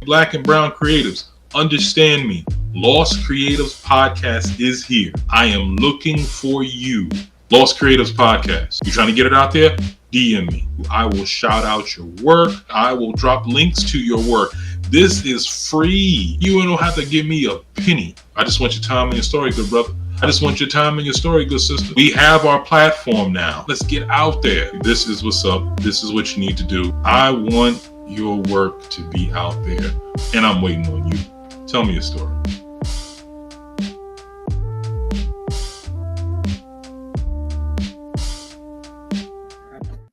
Black and brown creatives, understand me. L.O.S.T Creatives Podcast is here. I am looking for you. L.O.S.T Creatives Podcast. You trying to get it out there? DM me. I will shout out your work. I will drop links to your work. This is free. You don't have to give me a penny. I just want your time and your story, good brother. I just want your time and your story, good sister. We have our platform now. Let's get out there. This is what's up. This is what you need to do. I want your work to be out there, and I'm waiting on you. Tell me a story.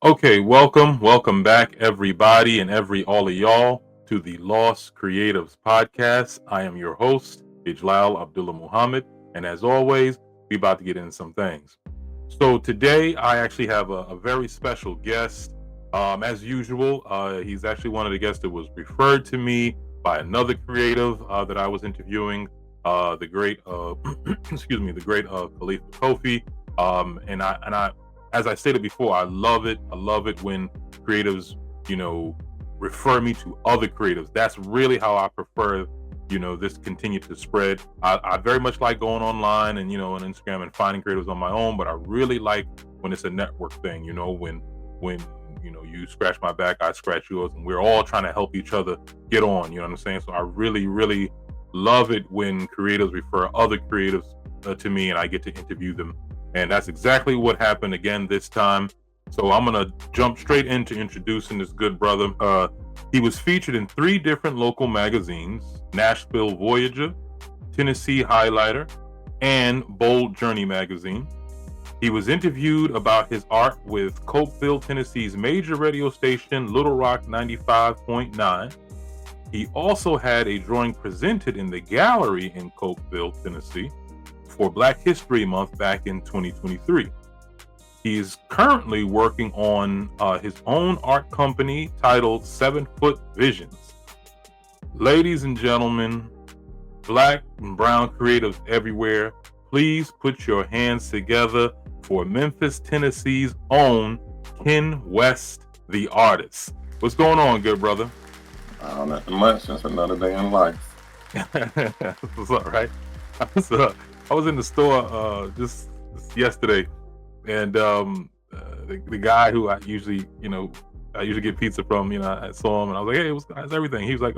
Okay, welcome back, everybody, and all of y'all to the L.O.S.T Creatives Podcast. I am your host, Ijlal Abdullah Muhammad, and as always, we about to get into some things. So today, I actually have a very special guest. As usual, he's actually one of the guests that was referred to me by another creative that I was interviewing, the great, Khalifa Kofi. And I, as I stated before, I love it. I love it when creatives, refer me to other creatives. That's really how I prefer, this continue to spread. I very much like going online and, on Instagram and finding creatives on my own, but I really like when it's a network thing, when you scratch my back, I scratch yours, and we're all trying to help each other get on, you know what I'm saying? So I really, really love it when creatives refer other creatives to me and I get to interview them. And that's exactly what happened again this time. So I'm going to jump straight into introducing this good brother. He was featured in 3 different local magazines: Nashville Voyager, Tennessee Highlighter, and Bold Journey magazine. He was interviewed about his art with Cokeville, Tennessee's major radio station, Little Rock 95.9. He also had a drawing presented in the gallery in Cokeville, Tennessee, for Black History Month back in 2023. He is currently working on his own art company titled 7 Foot Visions. Ladies and gentlemen, Black and brown creatives everywhere, please put your hands together for Memphis, Tennessee's own Ken West, the artist. What's going on, good brother? Nothing much. Just another day in life. What's up, right? I was in the store just yesterday, and the guy who I usually get pizza from, I saw him and I was like, "Hey, how's everything?" He was like,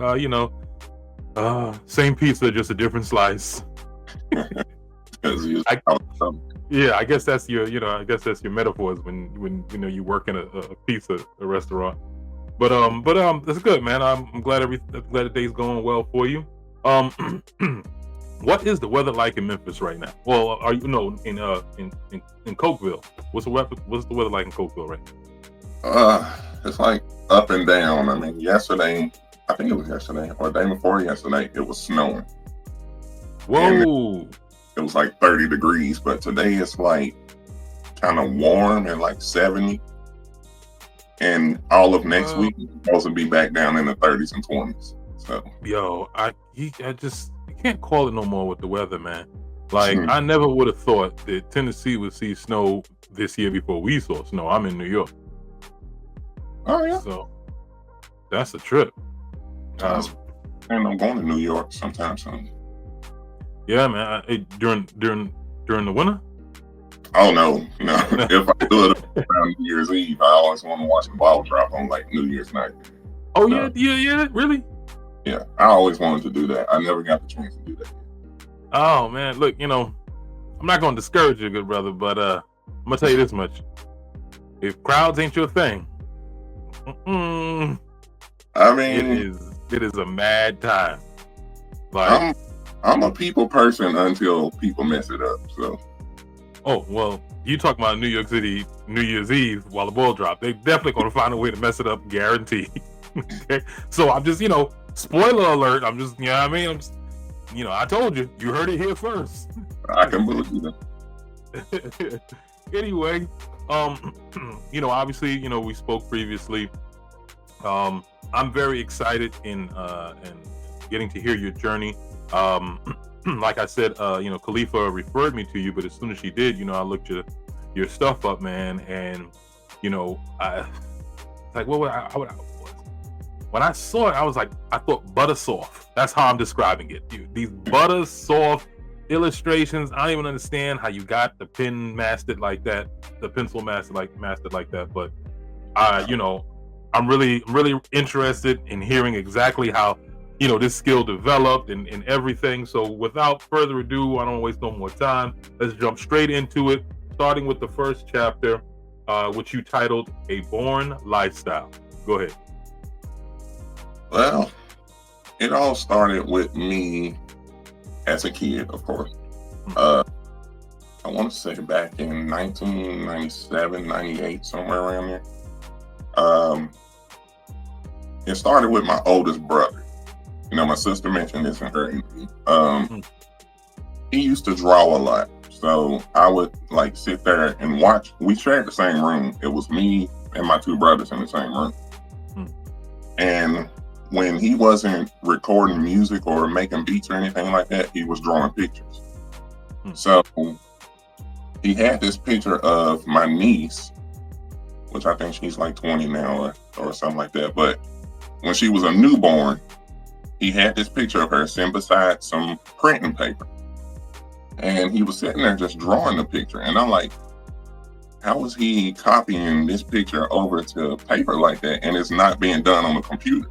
"Same pizza, just a different slice." I guess that's your, metaphors when you work in a pizza restaurant. But that's good, man. I'm glad the day's going well for you. What is the weather like in Memphis right now? Well, are you in Cokeville? What's the weather like in Cokeville right now? It's like up and down. I mean, I think it was yesterday or the day before yesterday, it was snowing. Whoa! It was like 30 degrees, but today it's like kind of warm and like 70. And all of next week it's supposed to be back down in the 30s and 20s. So, I just can't call it no more with the weather, man. Like, I never would have thought that Tennessee would see snow this year before we saw snow. I'm in New York. Oh yeah. So that's a trip. And I'm going to New York sometime soon. Yeah, man. During the winter? Oh no. If I do it around New Year's Eve, I always want to watch the ball drop on like New Year's night. Oh yeah, really? Yeah, I always wanted to do that. I never got the chance to do that. Oh man, look, I'm not going to discourage you, good brother, but I'm gonna tell you this much: if crowds ain't your thing, I mean, it is a mad time. Like, I'm a people person until people mess it up. So, oh well, you talk about New York City New Year's Eve while the ball drop, they definitely gonna find a way to mess it up, guaranteed. Okay, so I'm just, spoiler alert. I'm just, I'm just, I told you. You heard it here first. I can believe it. Anyway, obviously, we spoke previously. I'm very excited in getting to hear your journey. Like I said, Khalifa referred me to you, but as soon as she did, I looked your stuff up, man, and I like, when I saw it, I was like, I thought butter soft. That's how I'm describing it. These butter soft illustrations. I don't even understand how you got the pen mastered like that, the pencil mastered like that. But I'm really interested in hearing exactly how this skill developed and everything. So without further ado, I don't waste no more time. Let's jump straight into it, starting with the first chapter, which you titled "A Born Lifestyle." Go ahead. Well, it all started with me as a kid, of course. I want to say back in 1997, 98, somewhere around there. It started with my oldest brother. My sister mentioned this in her interview. He used to draw a lot. So I would like sit there and watch. We shared the same room. It was me and my two brothers in the same room. And when he wasn't recording music or making beats or anything like that, he was drawing pictures. So he had this picture of my niece, which I think she's like 20 now or something like that. But when she was a newborn, he had this picture of her sitting beside some printing paper. And he was sitting there just drawing the picture. And I'm like, how is he copying this picture over to paper like that? And it's not being done on the computer.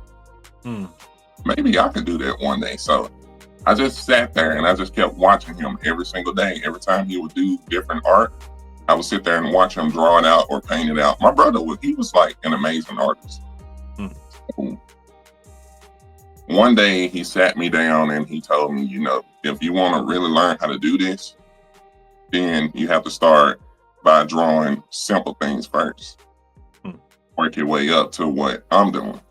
Maybe I could do that one day. So I just sat there and I just kept watching him every single day. Every time he would do different art, I would sit there and watch him draw it out or paint it out. My brother he was like an amazing artist. So one day he sat me down and he told me, if you want to really learn how to do this, then you have to start by drawing simple things first. Work your way up to what I'm doing.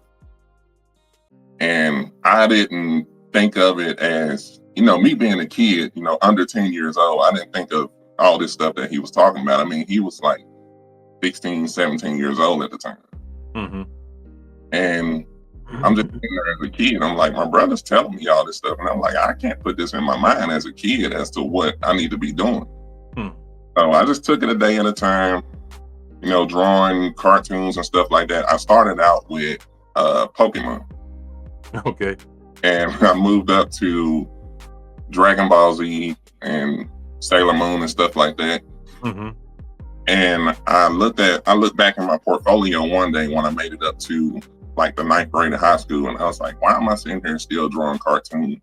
And I didn't think of it as, me being a kid, under 10 years old, I didn't think of all this stuff that he was talking about. I mean, he was like 16, 17 years old at the time. And I'm just sitting there as a kid. I'm like, my brother's telling me all this stuff. And I'm like, I can't put this in my mind as a kid as to what I need to be doing. So I just took it a day at a time, drawing cartoons and stuff like that. I started out with Pokemon. Okay. And I moved up to Dragon Ball Z and Sailor Moon and stuff like that. And I looked back in my portfolio one day when I made it up to like the 9th grade of high school, and I was like, why am I sitting here still drawing cartoons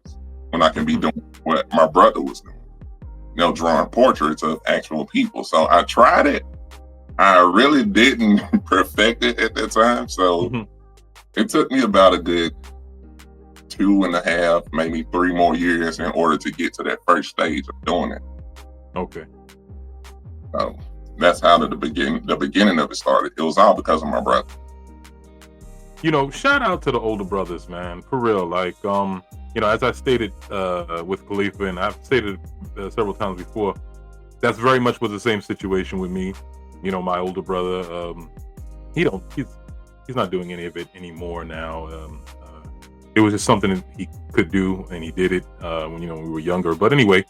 when I can be doing what my brother was doing? Drawing portraits of actual people. So I tried it. I really didn't perfect it at that time. So it took me about a good 2.5, maybe 3 more years in order to get to that first stage of doing it. Okay. So that's how the beginning of it started. It was all because of my brother. Shout out to the older brothers, man, for real. Like, as I stated with Khalifa, and I've stated several times before, that's very much was the same situation with me. My older brother, he's not doing any of it anymore now. It was just something that he could do, and he did it when we were younger. But anyway,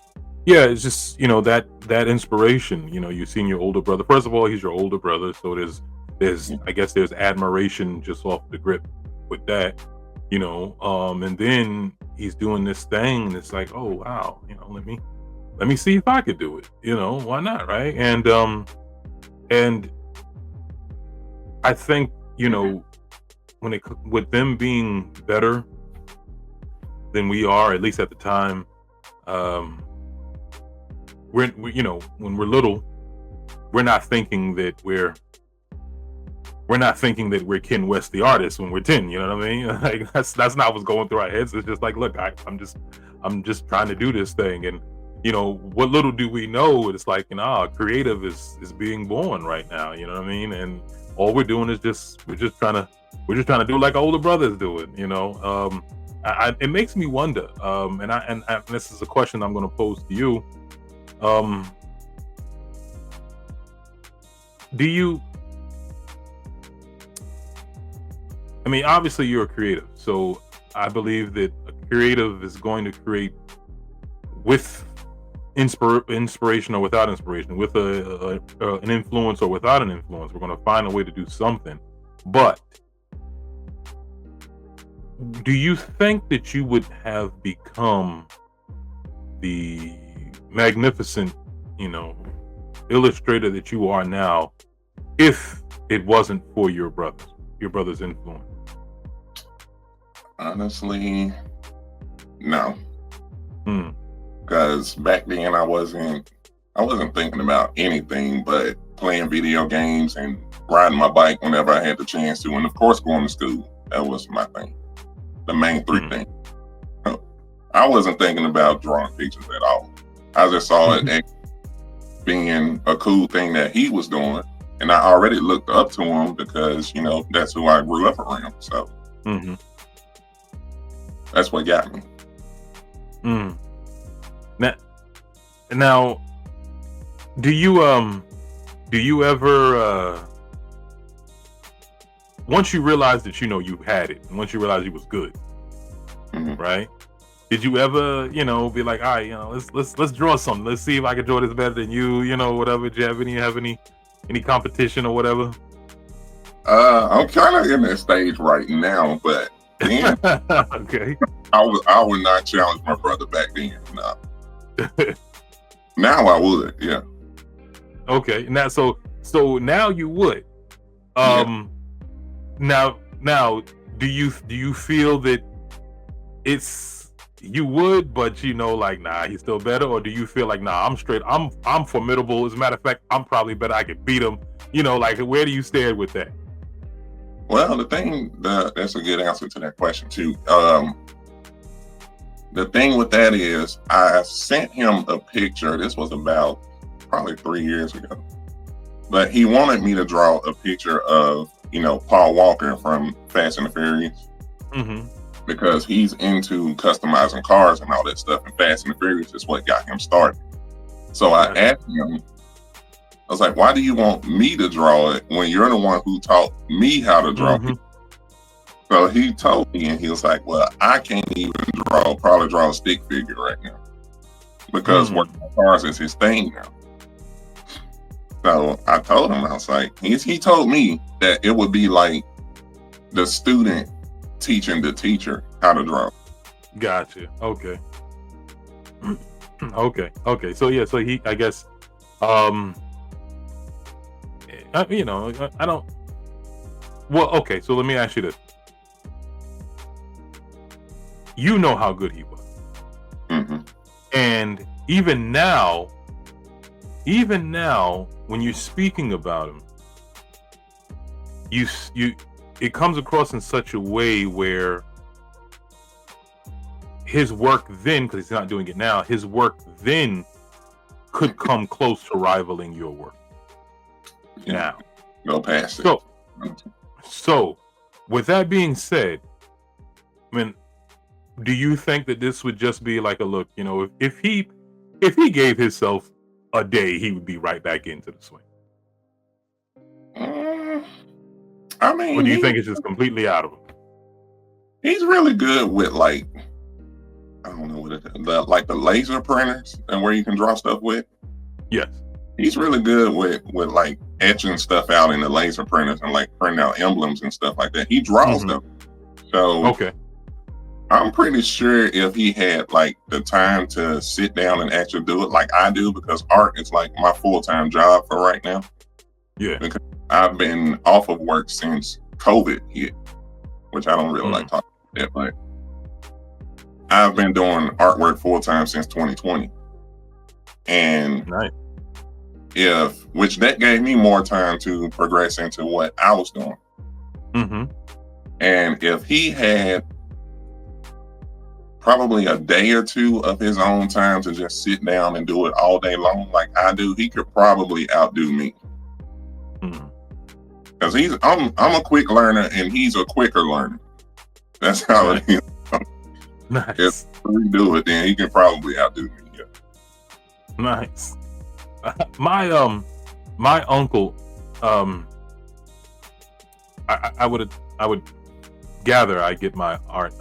yeah, it's just that inspiration. You've seen your older brother. First of all, he's your older brother, so there's I guess there's admiration just off the grip with that, and then he's doing this thing and it's like, oh wow, let me see if I could do it, why not, right? And I think with them being better than we are, at least at the time, we when we're little, we're not thinking that we're Ken West the artist when we're 10. You know what I mean? Like that's not what's going through our heads. It's just like, look, I'm just trying to do this thing, and what little do we know? It's like, creative is being born right now. You know what I mean? And all we're doing is we're just trying to do like older brothers do it. It makes me wonder. And this is a question I'm going to pose to you. Do you? I mean, obviously you're a creative, so I believe that a creative is going to create with inspiration or without inspiration, with an influence or without an influence. We're going to find a way to do something. But do you think that you would have become the magnificent, illustrator that you are now if it wasn't for your brother's influence? Honestly, no. Hmm. Because back then I wasn't thinking about anything but playing video games and riding my bike whenever I had the chance to, and of course going to school. That was my thing. The main three things. I wasn't thinking about drawing pictures at all. I just saw it as being a cool thing that he was doing, and I already looked up to him because that's who I grew up around. So that's what got me. Now, do you ever once you realized that you had it, and once you realized you was good, right? Did you ever be like, all right, let's draw something. Let's see if I can draw this better than you. Whatever. Do you have any competition or whatever? I'm kind of in that stage right now, but then okay. I would not challenge my brother back then. No. Now I would, yeah. Okay. Now, so now you would. Now, do you feel that you would, but like, nah, he's still better, or do you feel like, nah, I'm formidable. As a matter of fact, I'm probably better. I could beat him. Like, where do you stand with that? Well, that's a good answer to that question too. The thing with that is, I sent him a picture. This was about probably 3 years ago, but he wanted me to draw a picture of Paul Walker from Fast and the Furious, because he's into customizing cars and all that stuff, and Fast and the Furious is what got him started. So I asked him, I was like, why do you want me to draw it when you're the one who taught me how to draw it? So he told me, and he was like, well, I can't even probably draw a stick figure right now, because working on cars is his thing now. So I told him, I was like, he told me that it would be like the student teaching the teacher how to draw. Gotcha. Okay. Okay. So yeah, he, I guess, I don't. Well, okay. So let me ask you this. You know how good he was, and even now, when you're speaking about him, it comes across in such a way where his work then, because he's not doing it now, his work then could come close to rivaling your work. Now, go past it. So, with that being said, I mean, do you think that this would just be like a look? If he gave himself a day, he would be right back into the swing. I mean, or do you think it's just completely out of him? He's really good with, like, I don't know what it is, the laser printers and where you can draw stuff with. Yes. He's really good with like etching stuff out in the laser printers and like printing out emblems and stuff like that. He draws them. So okay. I'm pretty sure if he had like the time to sit down and actually do it like I do, because art is like my full-time job for right now. Yeah. Because I've been off of work since COVID hit, which I don't really like talking about that, but I've been doing artwork full-time since 2020. And nice. Which that gave me more time to progress into what I was doing. And if he had probably a day or two of his own time to just sit down and do it all day long like I do, he could probably outdo me. Because I'm a quick learner and he's a quicker learner. That's how it is. Nice. If we do it, then he can probably outdo me. Yeah. Nice. My uncle, I would gather I get my art,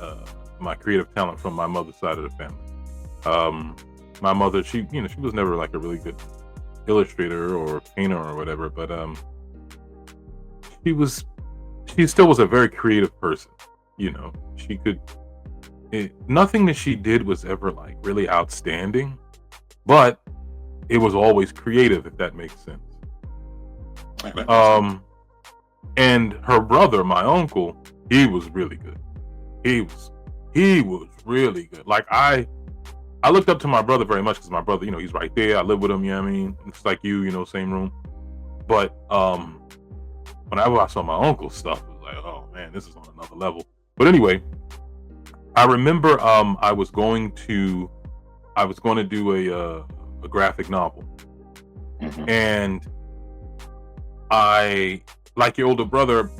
my creative talent from my mother's side of the family. My mother, she was never like a really good illustrator or painter or whatever, but she still was a very creative person. she could. Nothing that she did was ever like really outstanding, but it was always creative, if that makes sense. And her brother, my uncle, he was really good. He was really good. Like I looked up to my brother very much because my brother, he's right there. I live with him. You know what I mean? It's like same room. But whenever I saw my uncle's stuff, it was like, oh man, this is on another level. But anyway, I remember I was going to do a graphic novel, and I, like your older brother,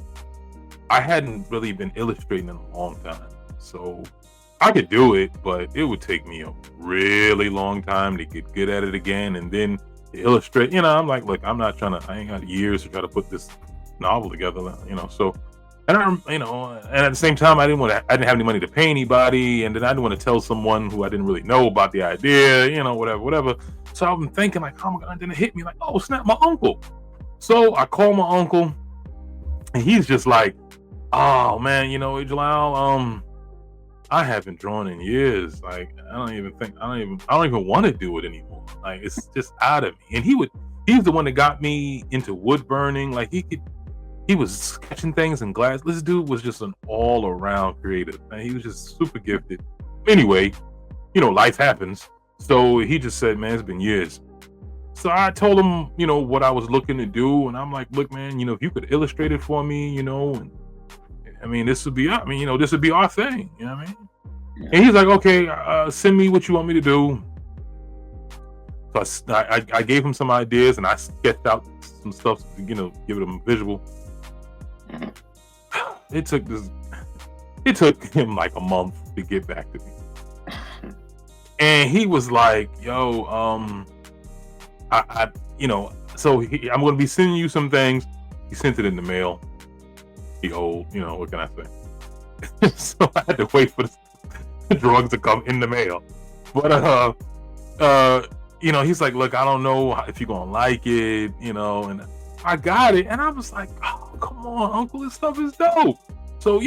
I hadn't really been illustrating in a long time, so I could do it, but it would take me a really long time to get good at it again, and then to illustrate. I'm like, look, I ain't got years to try to put this novel together, So, and and at the same time, I didn't have any money to pay anybody, and then I didn't want to tell someone who I didn't really know about the idea, whatever. So I'm thinking like, oh my God, and then it hit me like, oh snap, my uncle. So I call my uncle, and he's just like, oh man, Jalal, I haven't drawn in years. Like I don't even want to do it anymore. Like it's just out of me. And he's the one that got me into wood burning. Like he was sketching things in glass. This dude was just an all around creative, man. He was just super gifted. Anyway, life happens. So he just said, man, it's been years. So I told him, what I was looking to do. And I'm like, look, man, if you could illustrate it for me, and I mean, this would be our thing. You know what I mean? Yeah. And he's like, okay, send me what you want me to do. So I gave him some ideas, and I sketched out some stuff to, give it a visual. It took him like a month to get back to me. And he was like, yo, so I'm going to be sending you some things. He sent it in the mail. He old, what can I say? So I had to wait for the drugs to come in the mail. But, he's like, look, I don't know if you're going to like it, and I got it. And I was like, oh, come on, uncle, this stuff is dope. So,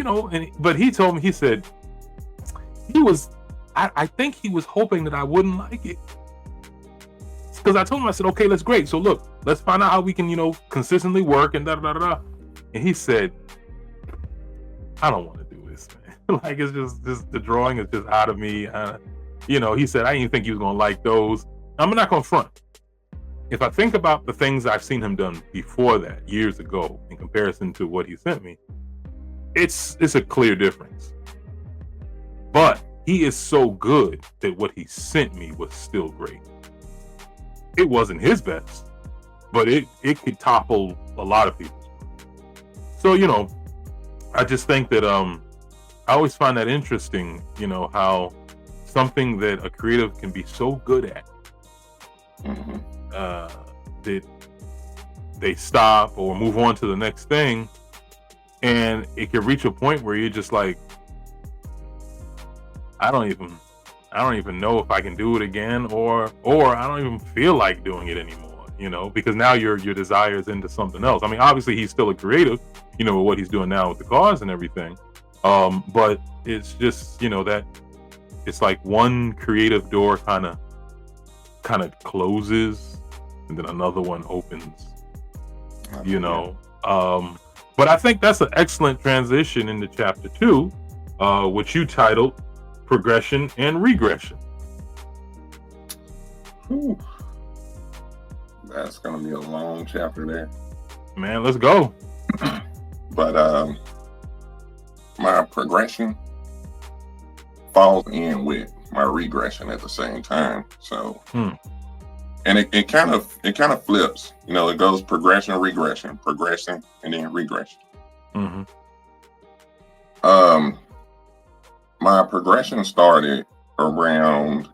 but he told me, he said, I think he was hoping that I wouldn't like it. Because I told him, I said, okay, that's great. So look, let's find out how we can, consistently work and da-da-da-da-da. And he said, I don't want to do this, man. Like, it's just the drawing is just out of me. He said, I didn't think he was going to like those. I'm not going to front. If I think about the things I've seen him done before that, years ago, in comparison to what he sent me, it's a clear difference. But he is so good that what he sent me was still great. It wasn't his best, but it could topple a lot of people. So, I just think that I always find that interesting, how something that a creative can be so good at, that they stop or move on to the next thing, and it can reach a point where you're just like, I don't even know if I can do it again, or I don't even feel like doing it anymore, because now your desire is into something else. I mean, obviously he's still a creative, with what he's doing now with the cars and everything. But it's just, that it's like one creative door kind of closes and then another one opens, but I think that's an excellent transition into chapter 2, which you titled Progression and Regression. Whew. That's gonna be a long chapter there, man. Let's go. But my progression falls in with my regression at the same time. So and it kind of flips, it goes progression, regression, and then regression. My progression started around,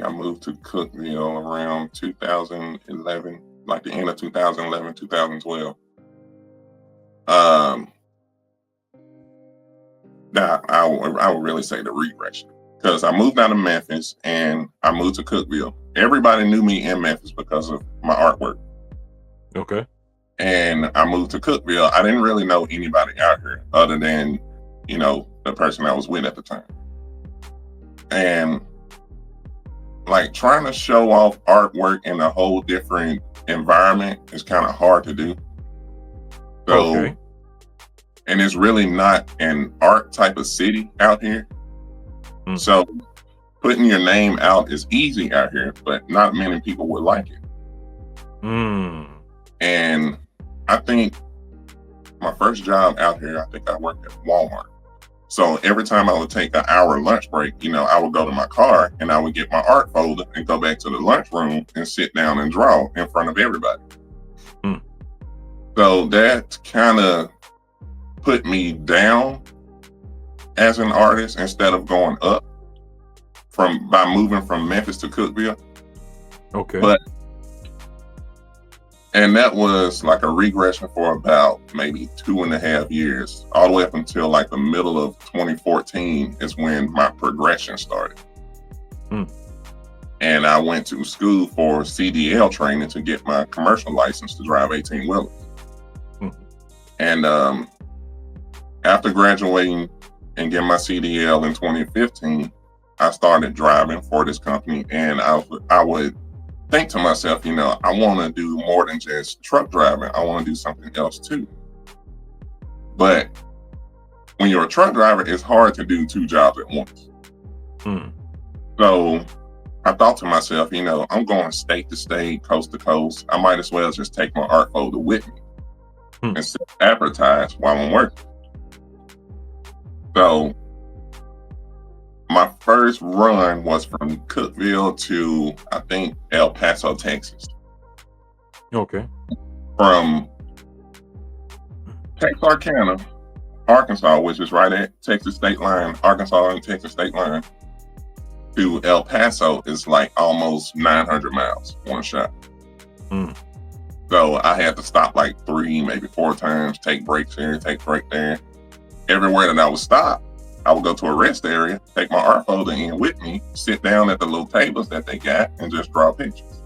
I moved to Cookville around 2011, like the end of 2011, 2012. Now I would really say the regression, because I moved out of Memphis and I moved to Cookville. Everybody knew me in Memphis because of my artwork. Okay. And I moved to Cookville. I didn't really know anybody out here other than the person I was with at the time. And like trying to show off artwork in a whole different environment is kind of hard to do. So, Okay. and it's really not an art type of city out here. Mm. So putting your name out is easy out here, but not many people would like it. Mm. And I think my first job out here, I think I worked at Walmart. So every time I would take an hour lunch break, I would go to my car and I would get my art folder and go back to the lunchroom and sit down and draw in front of everybody. Mm. So that kind of put me down as an artist instead of going up by moving from Memphis to Cookeville. Okay. And that was like a regression for about maybe 2.5 years, all the way up until like the middle of 2014 is when my progression started. Mm. And I went to school for CDL training to get my commercial license to drive 18-wheelers. Mm. And after graduating and getting my CDL in 2015, I started driving for this company, and I would think to myself, I want to do more than just truck driving. I want to do something else too. But when you're a truck driver, it's hard to do 2 jobs at once. Mm. So I thought to myself, I'm going state to state, coast to coast. I might as well just take my art folder with me and advertise while I'm working. So my first run was from Cookeville to, I think, El Paso, Texas. Okay. From Texarkana, Arkansas, which is right at Texas state line, Arkansas and Texas state line, to El Paso is like almost 900 miles, one shot. Mm. So I had to stop like 3, maybe 4 times, take breaks here, take break there. Everywhere that I would stop, I would go to a rest area, take my art folder in with me, sit down at the little tables that they got, and just draw pictures.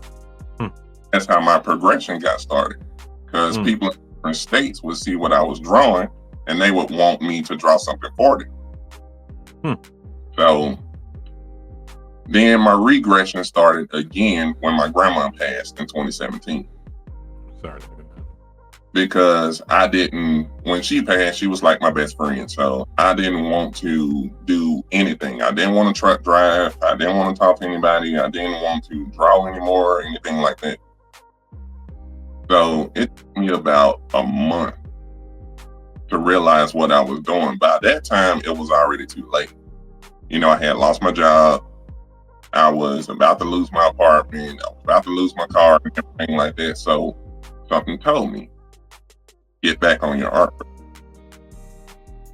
Hmm. That's how my progression got started. Because people in different states would see what I was drawing, and they would want me to draw something for them. So then my regression started again when my grandma passed in 2017. Sorry. Because when she passed, she was like my best friend. So I didn't want to do anything. I didn't want to truck drive. I didn't want to talk to anybody. I didn't want to draw anymore or anything like that. So it took me about a month to realize what I was doing. By that time, it was already too late. I had lost my job. I was about to lose my apartment. I was about to lose my car and everything like that. So something told me, get back on your art.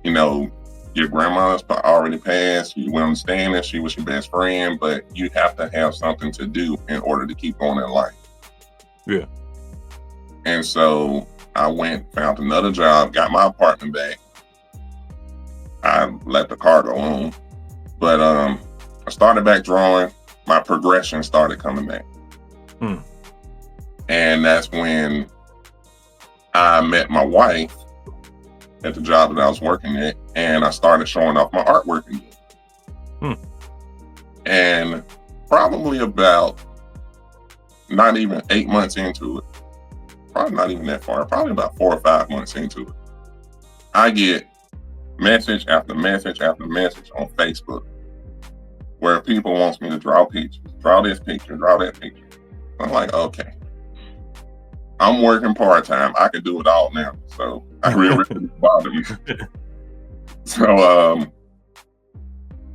Your grandma's already passed. You understand that she was your best friend, but you have to have something to do in order to keep going in life. Yeah. And so I found another job, got my apartment back. I let the car go on. But I started back drawing. My progression started coming back. And that's when I met my wife at the job that I was working at, and I started showing off my artwork again. And probably about not even 8 months into it, probably not even that far, probably about 4 or 5 months into it, I get message after message after message on Facebook where people wants me to draw pictures, draw this picture, draw that picture. I'm like, okay. I'm working part-time. I can do it all now. So I really didn't bother me. So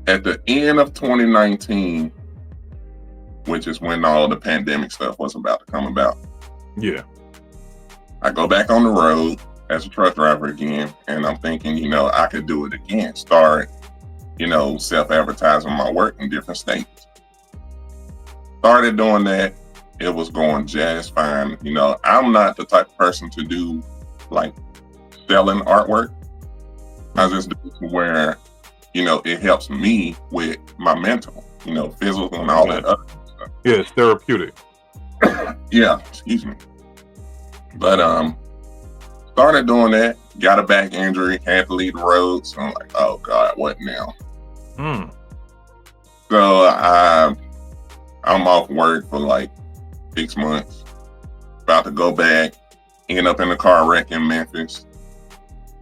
at the end of 2019, which is when all the pandemic stuff was about to come about. Yeah. I go back on the road as a truck driver again, and I'm thinking, I could do it again. Start, self-advertising my work in different states. Started doing that. It was going just fine. I'm not the type of person to do like selling artwork. I just do it where, it helps me with my mental, physical and all that other stuff. Yeah, it's therapeutic. Yeah, excuse me. But started doing that, got a back injury, had to leave the road. So I'm like, oh God, what now? So I'm off work for like 6 months. About to go back, end up in a car wreck in Memphis.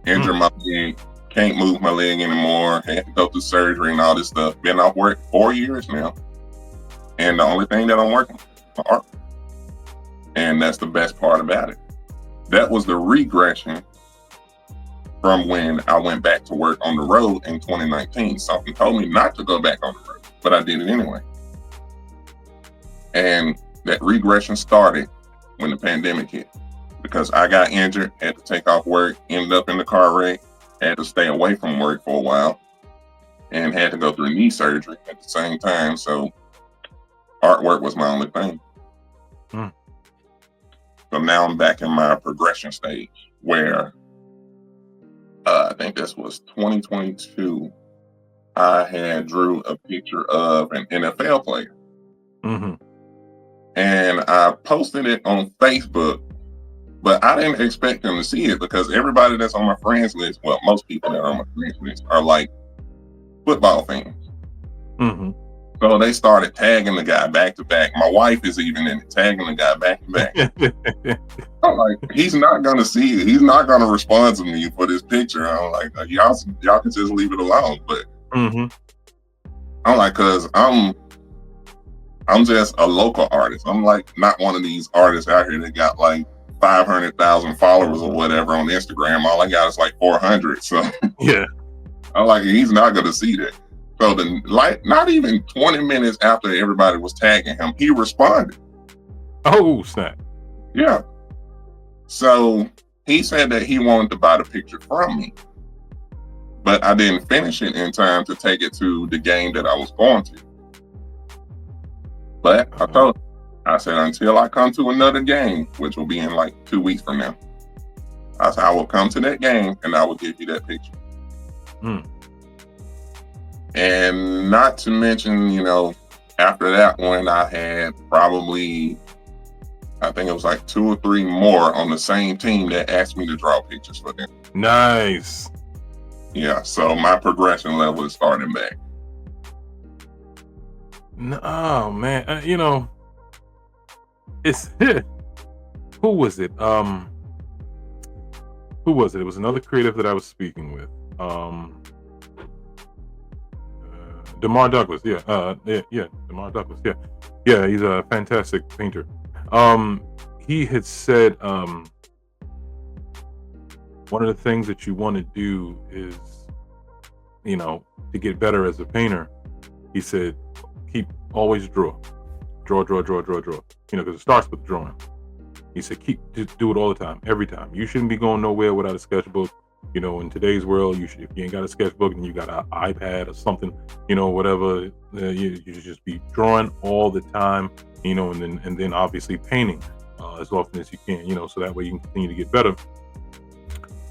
Injure my leg, can't move my leg anymore. Had to go through surgery and all this stuff. Been off work 4 years now. And the only thing that I'm working on is art. And that's the best part about it. That was the regression from when I went back to work on the road in 2019. Something told me not to go back on the road, but I did it anyway. And that regression started when the pandemic hit, because I got injured, had to take off work, ended up in the car wreck, had to stay away from work for a while, and had to go through knee surgery at the same time. So artwork was my only thing. So now I'm back in my progression stage where I think this was 2022. I had drew a picture of an NFL player. And I posted it on Facebook, but I didn't expect them to see it because everybody that's on my friends list, well, most people that are on my friends list are like football fans. So they started tagging the guy back to back. My wife is even in it, tagging the guy back to back. I'm like, he's not gonna see it. He's not gonna respond to me for this picture. I'm like, y'all can just leave it alone. But I'm like, cause I'm just a local artist. I'm like not one of these artists out here that got like 500,000 followers or whatever on Instagram. All I got is like 400. So yeah, I'm like, he's not gonna see that. So then, like, not even 20 minutes after everybody was tagging him, he responded. Oh, snap. Yeah. So he said that he wanted to buy the picture from me, but I didn't finish it in time to take it to the game that I was going to. But I said, until I come to another game, which will be in like 2 weeks from now, I said, I will come to that game and I will give you that picture. And not to mention, you know, after that one, I had probably, I think it was like 2 or 3 more on the same team that asked me to draw pictures for them. Nice. Yeah, so my progression level is starting back. Oh, man. You know, it's, who was it? Who was it? It was another creative that I was speaking with. DeMar Douglas, yeah, DeMar Douglas, yeah, he's a fantastic painter. He had said one of the things that you want to do is, you know, to get better as a painter. He said, always draw, you know, because it starts with drawing. He said, just do it all the time, every time. You shouldn't be going nowhere without a sketchbook. You know, in today's world, if you ain't got a sketchbook and you got an iPad or something, you know, whatever, you should just be drawing all the time, you know, and then obviously painting as often as you can, you know, so that way you can continue to get better.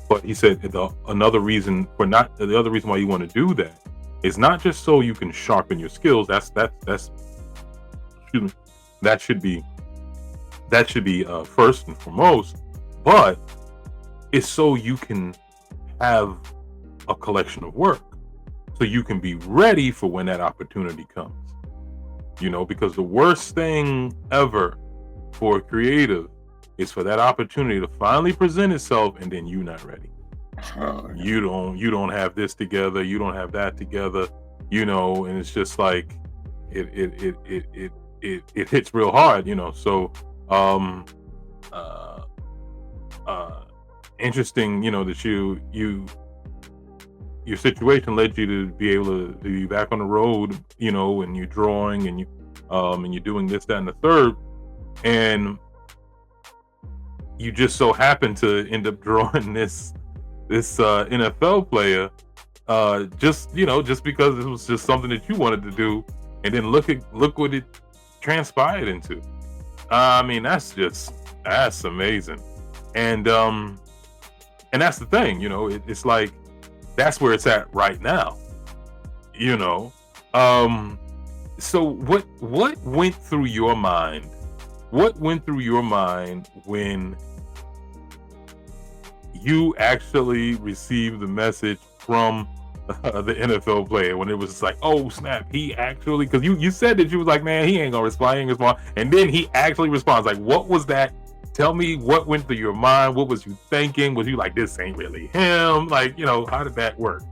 But he said the other reason why you want to do that is not just so you can sharpen your skills. That's excuse me, that should be first and foremost, but it's so you can have a collection of work, so you can be ready for when that opportunity comes. You know, because the worst thing ever for a creative is for that opportunity to finally present itself and then you not ready. You don't have this together, you don't have that together, you know, and it's just like it hits real hard, you know. So interesting, you know, that your situation led you to be able to be back on the road, you know, and you're drawing and you're doing this, that, and the third, and you just so happen to end up drawing this NFL player, just because it was just something that you wanted to do, and then look what it transpired into. I mean, that's amazing, and that's the thing, you know, it's like that's where it's at right now, you know. So what went through your mind? What went through your mind when you actually received the message from the NFL player when it was like, oh snap, he actually, because you said that you was like, man, he ain't gonna respond, and then he actually responds. Like, what was that? Tell me what went through your mind. What was you thinking? Was you like, this ain't really him? Like, how did that work?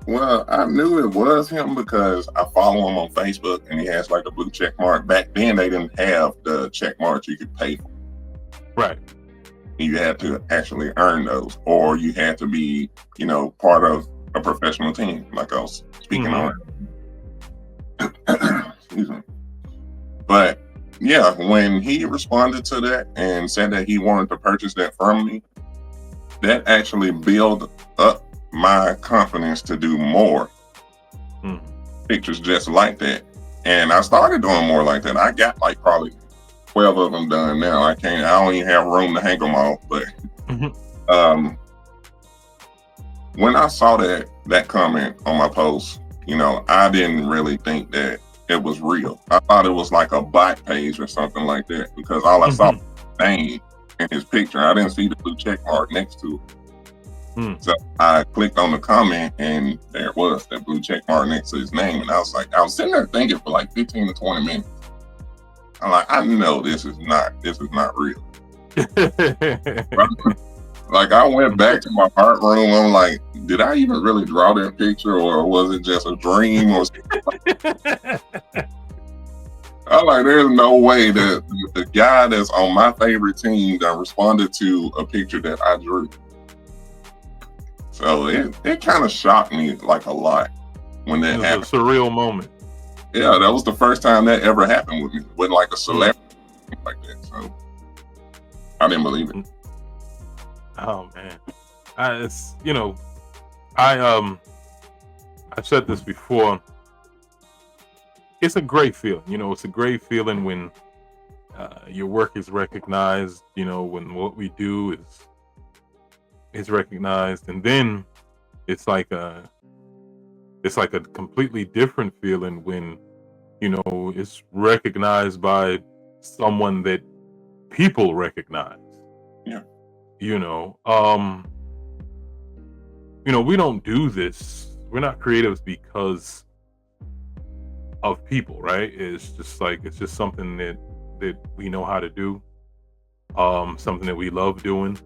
Well, I knew it was him because I follow him on Facebook and he has like a blue check mark. Back then they didn't have the check marks you could pay for. Right. You had to actually earn those, or you had to be, part of a professional team, like I was speaking on. Excuse me. But yeah, when he responded to that and said that he wanted to purchase that from me, that actually built up my confidence to do more pictures just like that. And I started doing more like that. I got like probably 12 of them done now. I don't even have room to hang them all. But when I saw that comment on my post, I didn't really think that it was real. I thought it was like a bot page or something like that, because all I saw was his name in his picture. I didn't see the blue check mark next to it. So I clicked on the comment and there it was, that blue check mark next to his name. And I was sitting there thinking for like 15 to 20 minutes. I'm like, I know this is not real. Like, I went back to my art room. I'm like, did I even really draw that picture, or was it just a dream or something? I'm like, there's no way that the guy that's on my favorite team that responded to a picture that I drew. So it kind of shocked me like a lot when that happened. It was a surreal moment. Yeah, that was the first time that ever happened with me, with like a celebrity like that. So I didn't believe it. Oh man, I've said this before. It's a great feeling. It's a great feeling when your work is recognized. When what we do is recognized, and then it's like a completely different feeling when it's recognized by someone that people recognize. Yeah. We don't do this. We're not creatives because of people, right? It's just something that we know how to do, something that we love doing,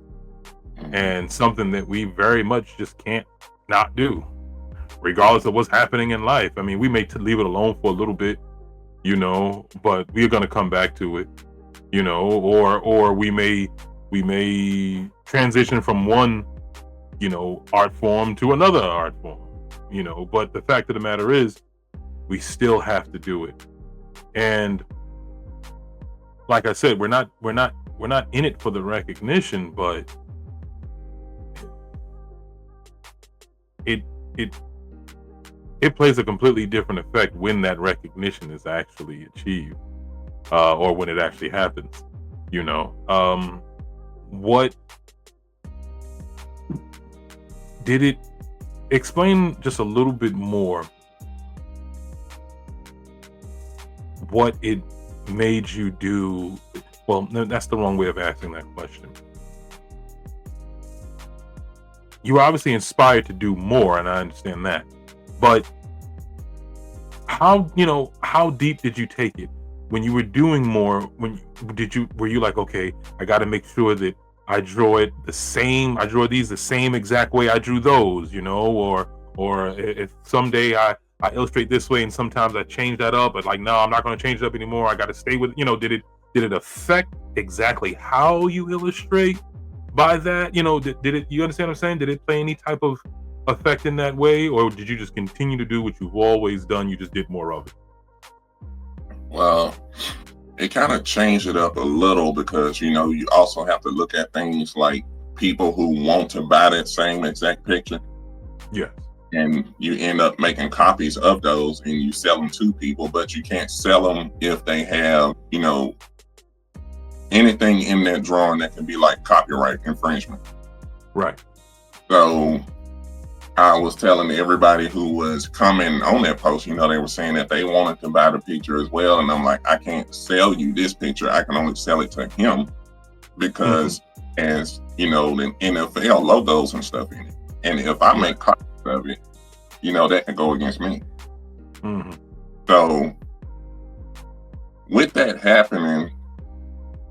and something that we very much just can't not do, regardless of what's happening in life. I mean, we may leave it alone for a little bit, but we're gonna come back to it, or we may transition from one, art form to another art form, but the fact of the matter is, we still have to do it. And like I said, we're not in it for the recognition, but it plays a completely different effect when that recognition is actually achieved, or when it actually happens. What did it explain just a little bit more what it made you do? Well, no, that's the wrong way of asking that question. You were obviously inspired to do more, and I understand that. But how deep did you take it when you were doing more? Were you like, okay, I got to make sure that I draw it the same. I draw these the same exact way I drew those, or if someday I illustrate this way and sometimes I change that up, but like, no, I'm not going to change it up anymore. I got to stay with, did it affect exactly how you illustrate by that? Did it, you understand what I'm saying? Did it play any type of effect in that way, or did you just continue to do what you've always done? You just did more of it? Well, it kind of changed it up a little because, you also have to look at things like people who want to buy that same exact picture. Yeah. And you end up making copies of those and you sell them to people, but you can't sell them if they have, anything in that drawing that can be like copyright infringement. Right. So I was telling everybody who was commenting on that post, they were saying that they wanted to buy the picture as well. And I'm like, I can't sell you this picture. I can only sell it to him because as, you know, the NFL logos and stuff in it. And if I make copies of it, you know, that can go against me. Mm-hmm. So with that happening,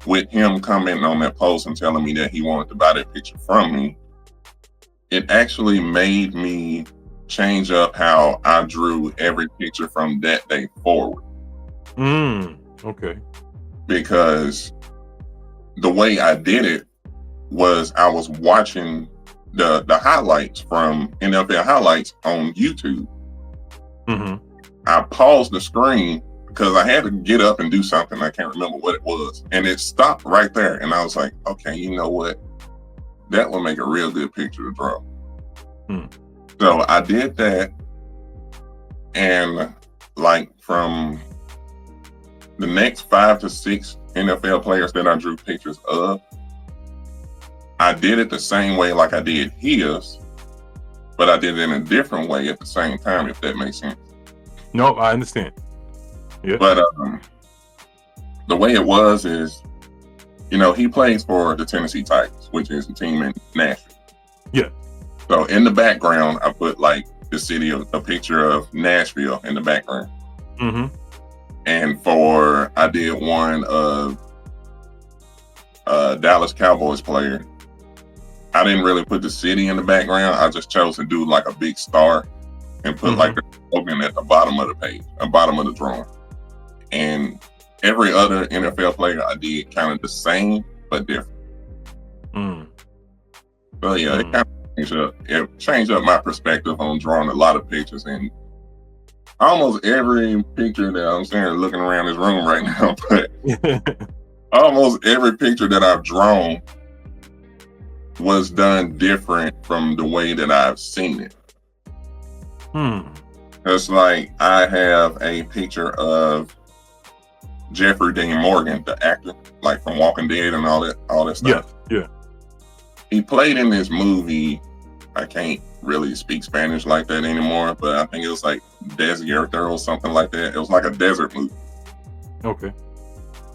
with him commenting on that post and telling me that he wanted to buy that picture from me, it actually made me change up how I drew every picture from that day forward. Okay. Because the way I did it was I was watching the highlights from NFL highlights on YouTube. Mm-hmm. I paused the screen because I had to get up and do something. I can't remember what it was. And it stopped right there. And I was like, okay, you know what? That would make a real good picture to draw. So I did that. And like from the next 5 to 6 NFL players that I drew pictures of, I did it the same way like I did his, but I did it in a different way at the same time, if that makes sense. No, I understand. Yeah. But the way it was is, you know, he plays for the Tennessee Titans, which is a team in Nashville. Yeah. So in the background, I put like the city of a picture of Nashville in the background. Mm-hmm. And I did one of Dallas Cowboys player. I didn't really put the city in the background. I just chose to do like a big star and put like the slogan at the bottom of the page, the bottom of the drawing. And every other NFL player I did kind of the same, but different. So yeah, it kind of changed up my perspective on drawing a lot of pictures. And almost every picture that I'm saying, looking around this room right now, but almost every picture that I've drawn was done different from the way that I've seen it. It's like I have a picture of Jeffrey Dean Morgan, the actor, like from Walking Dead and all that stuff. Yeah. He played in this movie. I can't really speak Spanish like that anymore, but I think it was like Desierto or something like that. It was like a desert movie. Okay.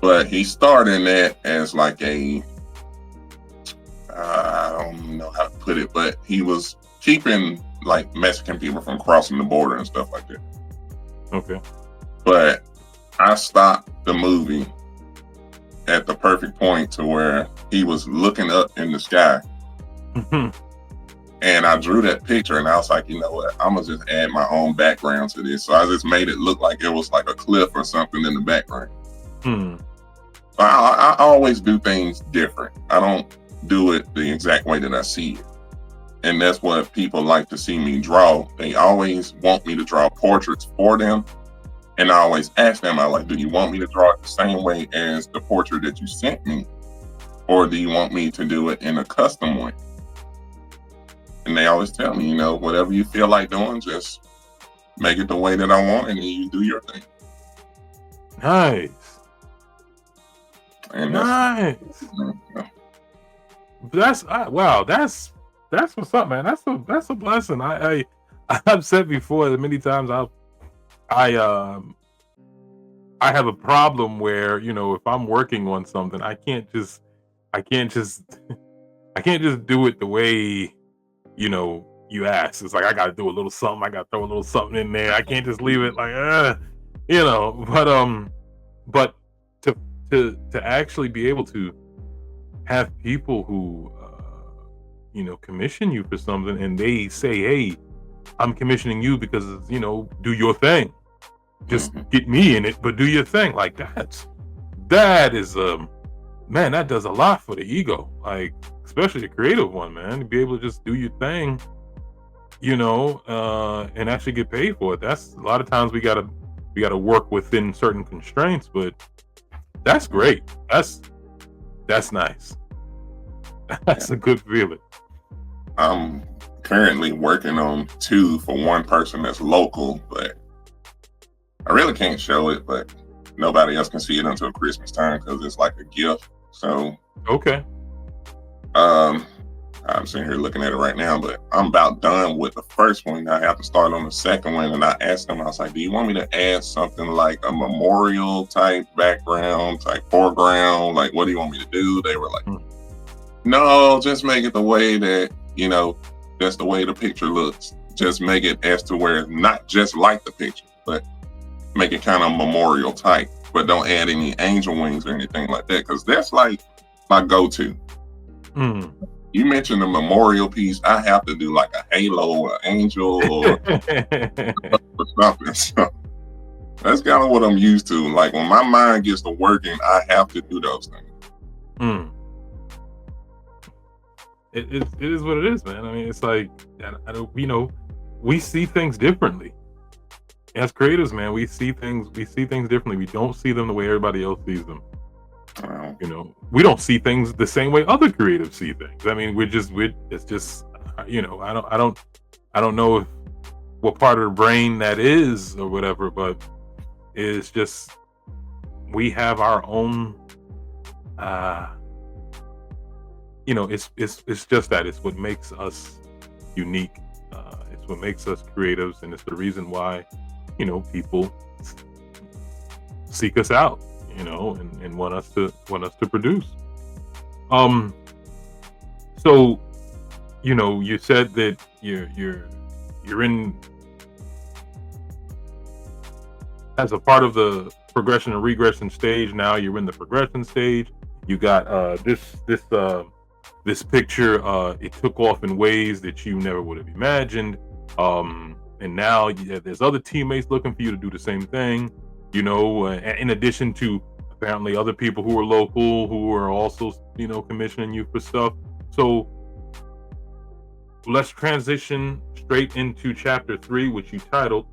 But he starred in that as like I don't know how to put it, but he was keeping like Mexican people from crossing the border and stuff like that. Okay. But I stopped the movie at the perfect point to where he was looking up in the sky. And I drew that picture and I was like, you know what? I'm going to just add my own background to this. So I just made it look like it was like a cliff or something in the background. I always do things different. I don't do it the exact way that I see it. And that's what people like to see me draw. They always want me to draw portraits for them. And I always ask them, do you want me to draw it the same way as the portrait that you sent me? Or do you want me to do it in a custom way? And they always tell me, you know, whatever you feel like doing, just make it the way that I want and then you do your thing. Nice. And nice. Wow, that's what's up, man. That's a blessing. I've said before that many times I have a problem where, you know, if I'm working on something, I can't just do it the way, you know, you ask. It's like I gotta do a little something, I gotta throw a little something in there. I can't just leave it like you know, but to actually be able to have people who you know, commission you for something and they say, hey, I'm commissioning you because, you know, do your thing. Just get me in it, but do your thing. Like that is man, that does a lot for the ego. Like, especially the creative one, man. To be able to just do your thing, you know, and actually get paid for it. That's a lot of times we gotta work within certain constraints, but that's great. That's nice. That's a good feeling. I'm currently working on 2 for one person that's local, but I really can't show it, but nobody else can see it until Christmas time because it's like a gift. So okay. I'm sitting here looking at it right now, but I'm about done with the first one. I have to start on the second one, and I asked them, I was like, do you want me to add something like a memorial type background, type foreground? Like, what do you want me to do? They were like, No, just make it the way that, that's the way the picture looks. Just make it as to where it's not just like the picture, but make it kind of memorial type. But don't add any angel wings or anything like that, because that's like my go-to. You mentioned the memorial piece, I have to do like a halo or angel or something. So that's kind of what I'm used to. Like when my mind gets to working, I have to do those things. It is what it is, man. I mean, it's like, I don't, we see things differently. As creatives, man, we see things differently. We don't see them the way everybody else sees them. Wow. We don't see things the same way other creatives see things. I mean, it's just, I don't know what part of the brain that is or whatever, but it's just, we have our own, it's just that. It's what makes us unique. It's what makes us creatives, and it's the reason why, people seek us out, and want us to produce. So, you said that you're in, as a part of the progression and regression stage. Now you're in the progression stage. You got this picture, it took off in ways that you never would have imagined. And now there's other teammates looking for you to do the same thing, in addition to apparently other people who are local who are also, commissioning you for stuff. So let's transition straight into chapter 3, which you titled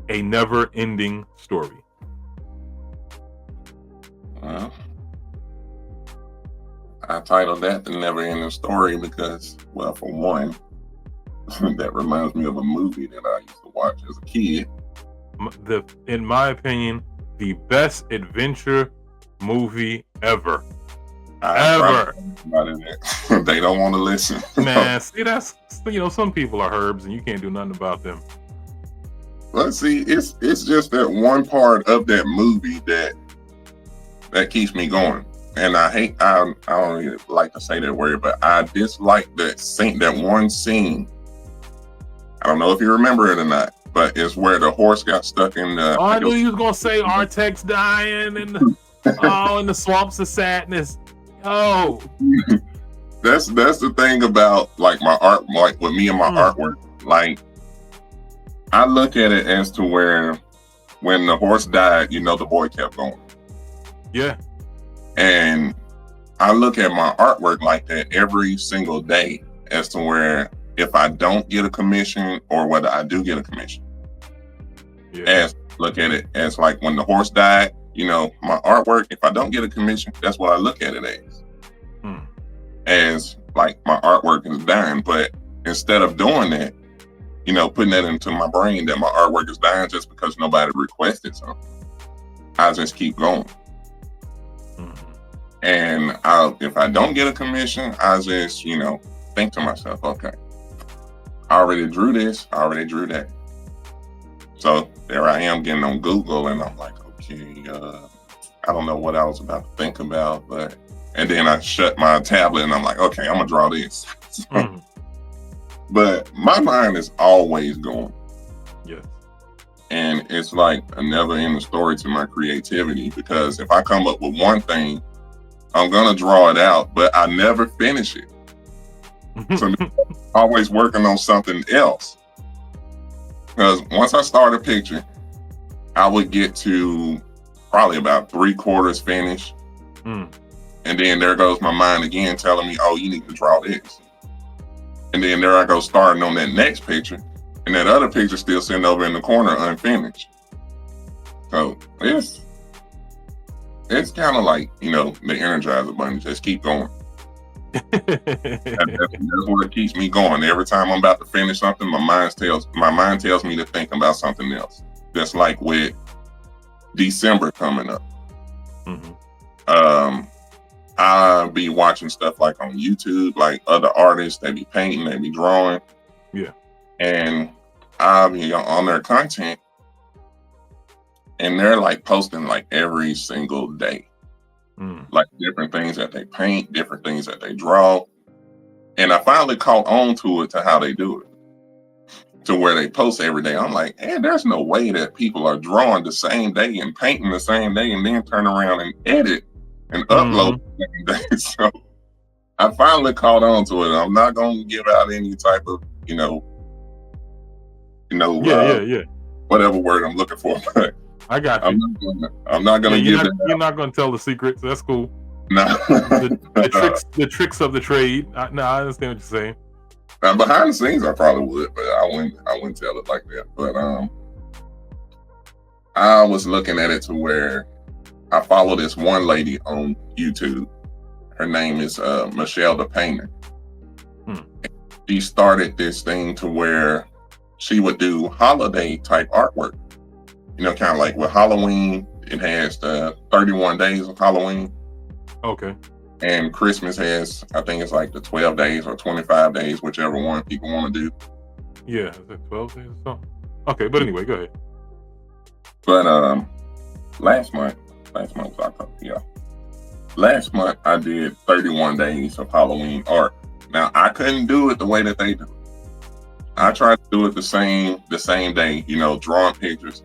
A Never Ending Story. Well, I titled that The Never Ending Story because, well, for one, that reminds me of a movie that I used to watch as a kid. In my opinion, the best adventure movie ever. Ever. They don't want to listen. Man, see, that's, some people are herbs and you can't do nothing about them. Let's see, it's just that one part of that movie that keeps me going. And I don't really like to say that word, but I dislike that one scene. I don't know if you remember it or not, but it's where the horse got stuck in the... I knew you was going to say Artek's dying and in the swamps of sadness. Oh. That's the thing about like my art, like with me and my artwork. Like, I look at it as to where when the horse died, the boy kept going. Yeah. And I look at my artwork like that every single day as to where if I don't get a commission or whether I do get a commission. Yeah. Look at it as like when the horse died, my artwork, if I don't get a commission, that's what I look at it as. As like my artwork is dying. But instead of doing that, putting that into my brain that my artwork is dying just because nobody requested something, I just keep going. And if I don't get a commission, I just, think to myself, okay, I already drew this, I already drew that. So there I am getting on Google and I'm like, okay, I don't know what I was about to think about, and then I shut my tablet and I'm like, okay, I'm gonna draw this. But my mind is always going. Yeah. And it's like a never ending story to my creativity, because if I come up with one thing, I'm gonna draw it out, but I never finish it. So I'm always working on something else. Because once I start a picture, I would get to probably about 3/4 finished. And then there goes my mind again telling me, oh, you need to draw this. And then there I go starting on that next picture. And that other picture still sitting over in the corner unfinished. So it's kind of like, the Energizer Bunny, just keep going. That's what keeps me going. Every time I'm about to finish something, my mind tells me to think about something else. Just like with December coming up. I'll be watching stuff like on YouTube, like other artists, they be painting, they be drawing. Yeah. And I'll be on their content and they're like posting like every single day. like different things that they paint, different things that they draw. And I finally caught on to it, to how they do it, to where they post every day. I'm like, hey, there's no way that people are drawing the same day and painting the same day and then turn around and edit and upload the same day. So I finally caught on to it. I'm not going to give out any type of, whatever word I'm looking for. But I got you. I'm not going to give it. You're not going to tell the secrets. That's cool. No. the tricks of the trade. I understand what you're saying. Behind the scenes, I probably would, but I wouldn't tell it like that. But I was looking at it to where I follow this one lady on YouTube. Her name is Michelle the Painter. She started this thing to where she would do holiday type artwork. Kind of like with Halloween, it has the 31 days of Halloween. Okay. And Christmas has, I think it's like the 12 days or 25 days, whichever one people want to do. Yeah, is it 12 days or something? Okay, but anyway, go ahead. But last month was October, yeah. Last month I did 31 days of Halloween art. Now I couldn't do it the way that they do. I tried to do it the same day, drawing pictures,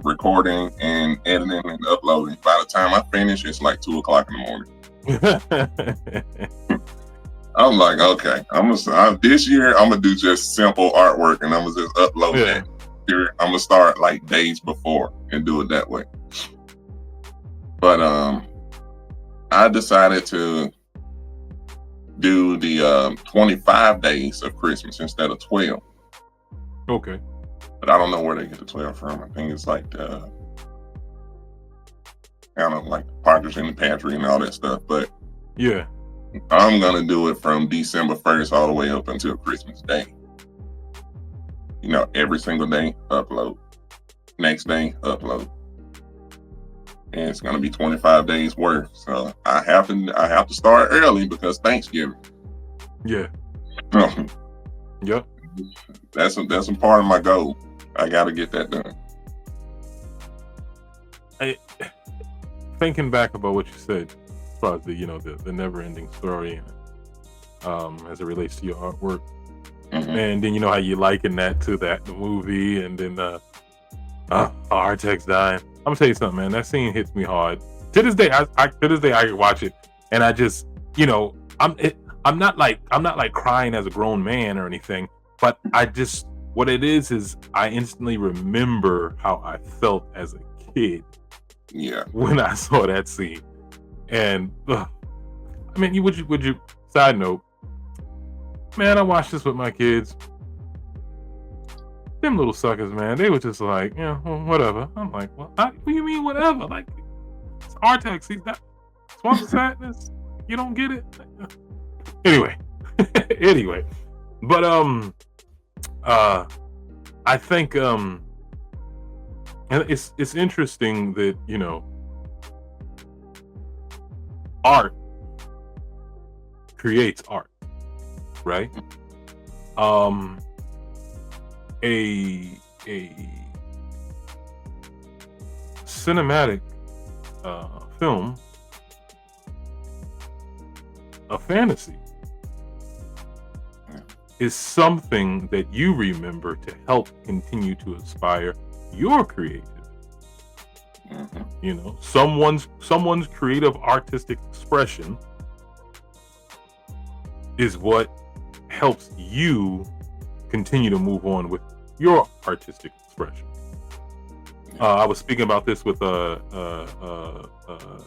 recording and editing and uploading. By the time I finish, it's like 2:00 in the morning. I'm like, okay, this year I'm gonna do just simple artwork and I'm gonna just upload that. Here, I'm gonna start like days before and do it that way. But I decided to do the 25 days of Christmas instead of 12. Okay. But I don't know where they get the 12 from. I think it's like kind of like Partridge in the Pantry and all that stuff. But yeah, I'm gonna do it from December 1st all the way up until Christmas Day. Every single day, upload. Next day, upload. And it's gonna be 25 days worth. So I have to start early because Thanksgiving. Yeah. Yep. That's a part of my goal. I got to get that done. Thinking back about what you said, as far as the never-ending story, as it relates to your artwork, and then how you liken that to the movie, and then Artex dying. I'm gonna tell you something, man. That scene hits me hard. To this day, I can watch it, and I just, I'm not like crying as a grown man or anything, but what it is I instantly remember how I felt as a kid. Yeah. When I saw that scene, and would you? Side note, man, I watched this with my kids. Them little suckers, man, they were just like, whatever. I'm like, well, what do you mean, whatever? Like, it's Artex. He's not Swamp of Sadness. You don't get it. Anyway, but I think and it's interesting that art creates art, right? A cinematic film, a fantasy, is something that you remember to help continue to inspire your creative. Someone's creative artistic expression is what helps you continue to move on with your artistic expression. I was speaking about this with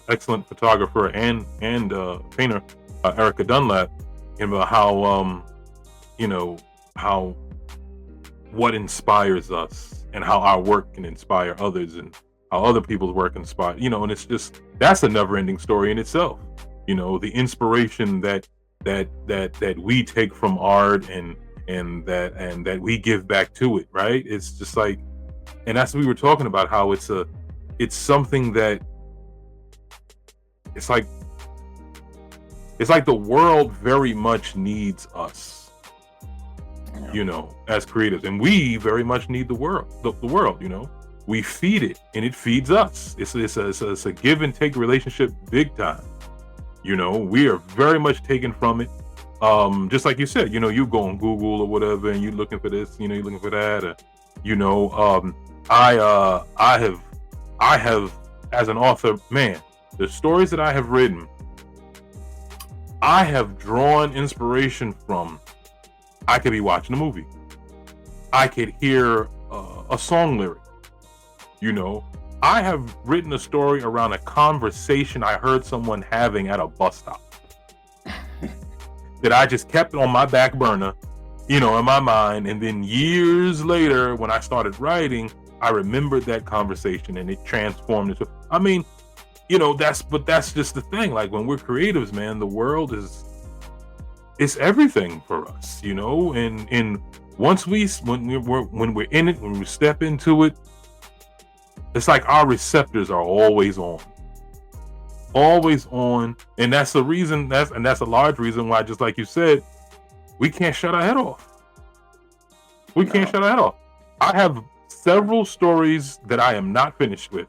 excellent photographer and painter, Erica Dunlap, about how what inspires us and how our work can inspire others and how other people's work inspire, and it's just, that's a never-ending story in itself. The inspiration that we take from art and that we give back to it, right? It's just like, and that's what we were talking about, how it's something that it's like the world very much needs us, as creatives, and we very much need the world, we feed it and it feeds us. It's a give and take relationship, big time. We are very much taken from it. Just like you said, you go on Google or whatever and you're looking for this, you're looking for that, I have, as an author, man, the stories that I have written, I have drawn inspiration from. I could be watching a movie. I could hear a song lyric. I have written a story around a conversation I heard someone having at a bus stop that I just kept on my back burner, in my mind. And then years later, when I started writing, I remembered that conversation and it transformed into, that's just the thing. Like, when we're creatives, man, the world it's everything for us, and once when we're in it, when we step into it, it's like our receptors are always on, and that's the reason. That's a large reason why, just like you said, we can't shut our head off. I have several stories that I am not finished with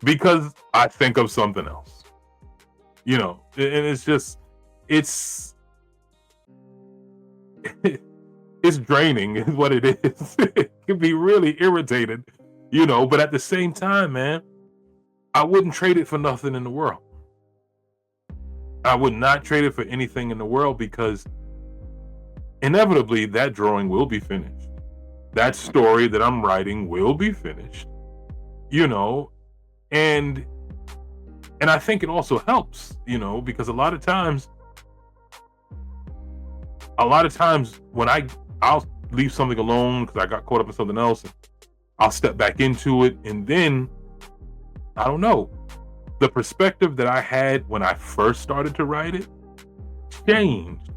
because I think of something else, and it's draining is what it is. It can be really irritated, but at the same time, man, I wouldn't trade it for nothing in the world. I would not trade it for anything in the world, because inevitably that drawing will be finished. That story that I'm writing will be finished, and I think it also helps, because a lot of times when I'll leave something alone because I got caught up in something else, and I'll step back into it, and then I don't know, the perspective that I had when I first started to write it changed.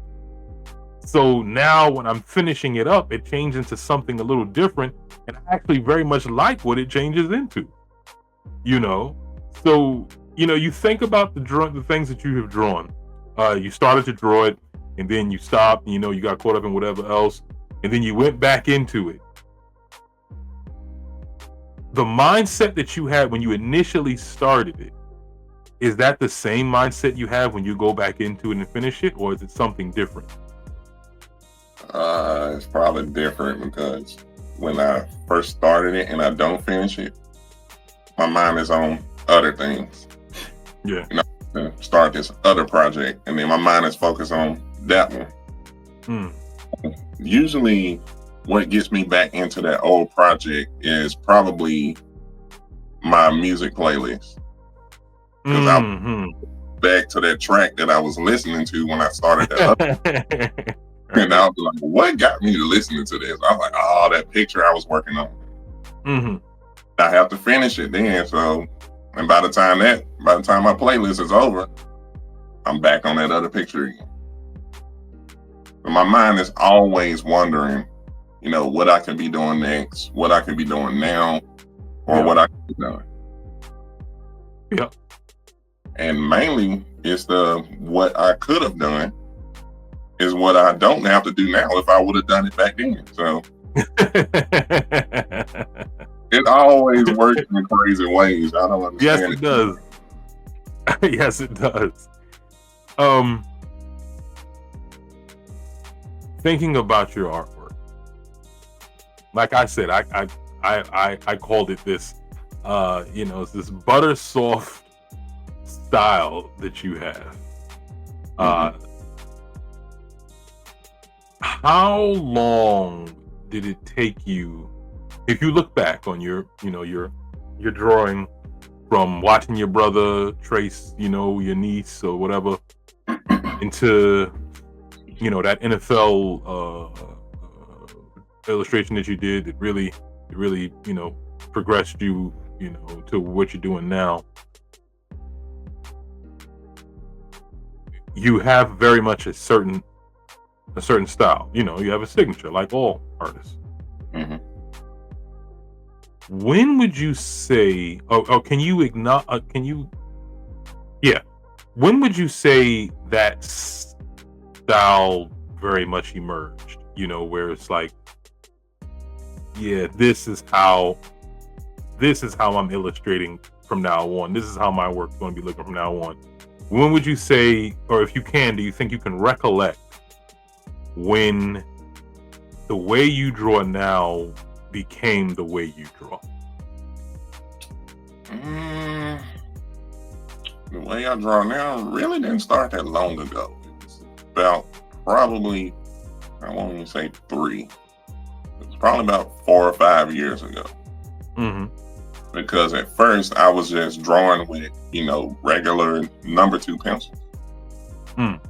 So now when I'm finishing it up, it changes into something a little different, and I actually very much like what it changes into. So you think about the things that you have drawn. You started to draw it, and then you stopped, you got caught up in whatever else, and then you went back into it. The mindset that you had when you initially started it, is that the same mindset you have when you go back into it and finish it, or is it something different? It's probably different, because when I first started it and I don't finish it, my mind is on other things. Yeah. To start this other project, and then my mind is focused on that one. Usually what gets me back into that old project is probably my music playlist, because I'm back to that track that I was listening to when I started that and I was like, what got me to listening to this? I was like, oh, that picture I was working on. I have to finish it then. So, and by the time my playlist is over, I'm back on that other picture again. But my mind is always wondering, what I can be doing next, what I can be doing now, or what I can be doing. Yeah. And mainly, it's what I could have done is what I don't have to do now if I would have done it back then. So it always works in crazy ways. I don't understand. Yes, it does. Yes, it does. Thinking about your artwork, like I said, I called it this, it's this butter soft style that you have. How long did it take you, if you look back on your drawing, from watching your brother trace, your niece or whatever, into, that NFL illustration that you did, that really, progressed you, to what you're doing now. You have very much a certain style. You have a signature, like all artists. When would you say? When would you say that style very much emerged? Where it's like, this is how this is how I'm illustrating from now on. This is how my work's going to be looking from now on. When would you say, or if you can, do you think you can recollect when the way you draw now became the way you draw? The way I draw now really didn't start that long ago. It's about probably, I won't even say 3. It was probably about 4 or 5 years ago. Mm-hmm. Because at first I was just drawing with, regular number 2 pencils. And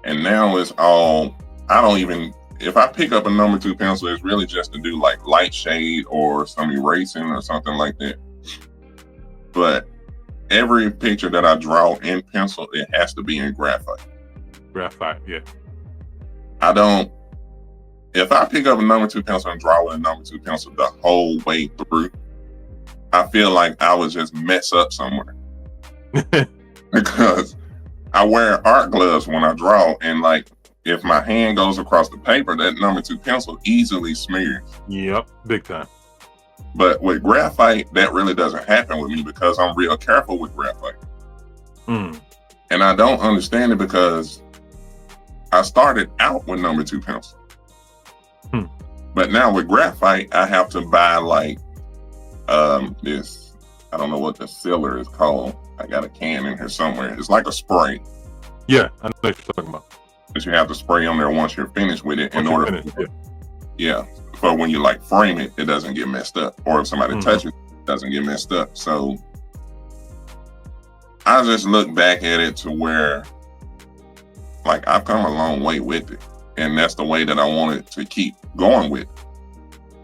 now it's all, if I pick up a number 2 pencil, it's really just to do like light shade or some erasing or something like that. But every picture that I draw in pencil, it has to be in graphite. Graphite, yeah. If I pick up a number 2 pencil and draw with a number 2 pencil the whole way through, I feel like I would just mess up somewhere. Because I wear art gloves when I draw, and like if my hand goes across the paper, that number 2 pencil easily smears. Yep, big time. But with graphite, that really doesn't happen with me because I'm real careful with graphite. And I don't understand it because I started out with number 2 pencil. But now with graphite, I have to buy like this, I don't know what the sealer is called. I got a can in here somewhere. It's like a spray. Yeah, I know what you're talking about. But you have to spray on there once you're finished with it for when you like frame it, it doesn't get messed up. Or if somebody touches it, it doesn't get messed up. So I just look back at it to where like I've come a long way with it. And that's the way that I want it to keep going with.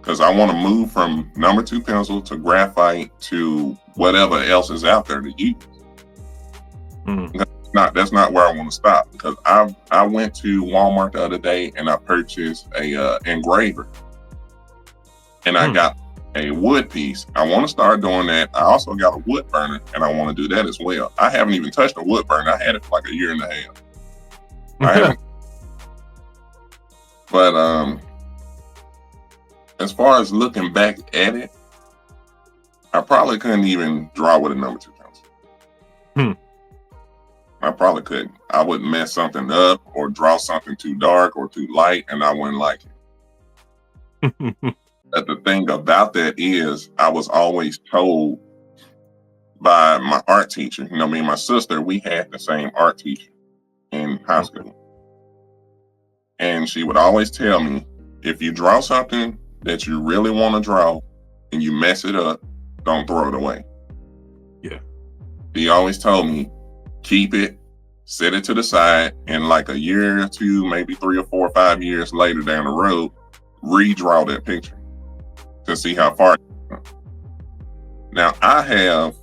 Because I want to move from number 2 pencil to graphite to whatever else is out there to use. That's not where I want to stop. Because I went to Walmart the other day and I purchased a engraver. And I got a wood piece. I want to start doing that. I also got a wood burner and I want to do that as well. I haven't even touched a wood burner. I had it for like a year and a half. I haven't. But as far as looking back at it, I probably couldn't even draw with a number 2 pencil. I probably couldn't. I would mess something up or draw something too dark or too light, and I wouldn't like it. But the thing about that is I was always told by my art teacher, me and my sister, we had the same art teacher in high school. And she would always tell me, if you draw something that you really want to draw and you mess it up, don't throw it away. Yeah. He always told me, keep it, set it to the side, and like a year or 2, maybe 3 or 4 or 5 years later down the road, redraw that picture to see how far. Now I have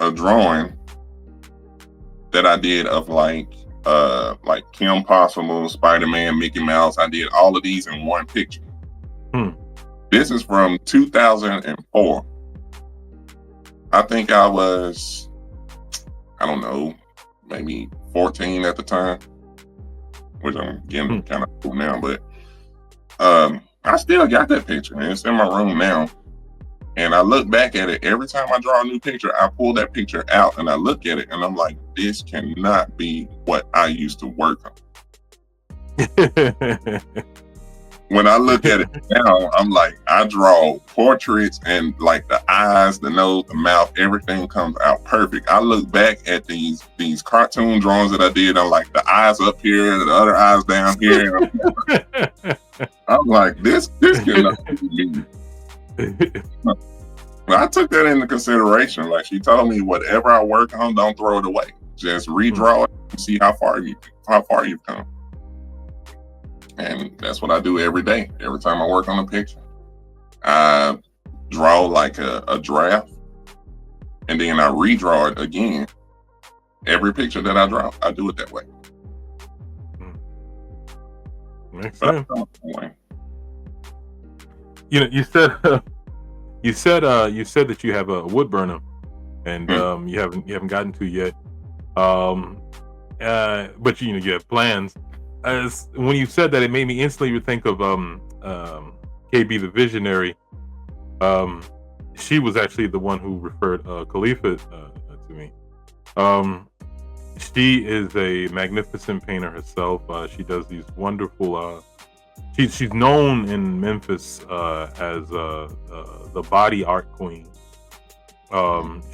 a drawing that I did of like Kim Possible, Spider-Man, Mickey Mouse. I did all of these in one picture. This is from 2004. I think I was, I don't know, maybe 14 at the time, which I'm getting kind of cool now, but I still got that picture and it's in my room now. And I look back at it every time I draw a new picture. I pull that picture out and I look at it and I'm like, this cannot be what I used to work on. When I look at it now, I'm like, I draw portraits and like the eyes, the nose, the mouth, everything comes out perfect. I look back at these cartoon drawings that I did. I'm like, the eyes up here, the other eyes down here. I'm like, this cannot be me. I took that into consideration. Like she told me, whatever I work on, don't throw it away. Just redraw it and see how far you've come. And that's what I do every day. Every time I work on a picture, I draw like a draft, and then I redraw it again. Every picture that I draw, I do it that way. Makes sense. You said that you have a wood burner, and you haven't gotten to yet. But you have plans. As when you said that, it made me instantly think of KB the Visionary. she was actually the one who referred Khalifa to me. Um, she is a magnificent painter herself. She does these wonderful. She's known in Memphis as the body art queen.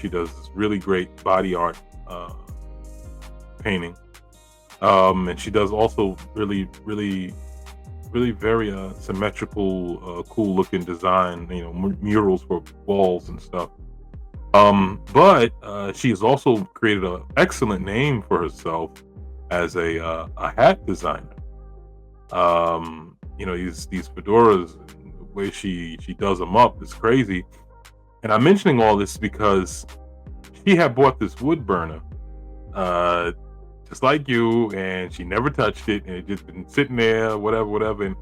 She does this really great body art painting, and she does also really very symmetrical, cool looking design. Murals for walls and stuff. But she has also created an excellent name for herself as a hat designer. These fedoras, the way she does them up is crazy. And I'm mentioning all this because she had bought this wood burner, just like you, and she never touched it, and it just been sitting there, whatever. And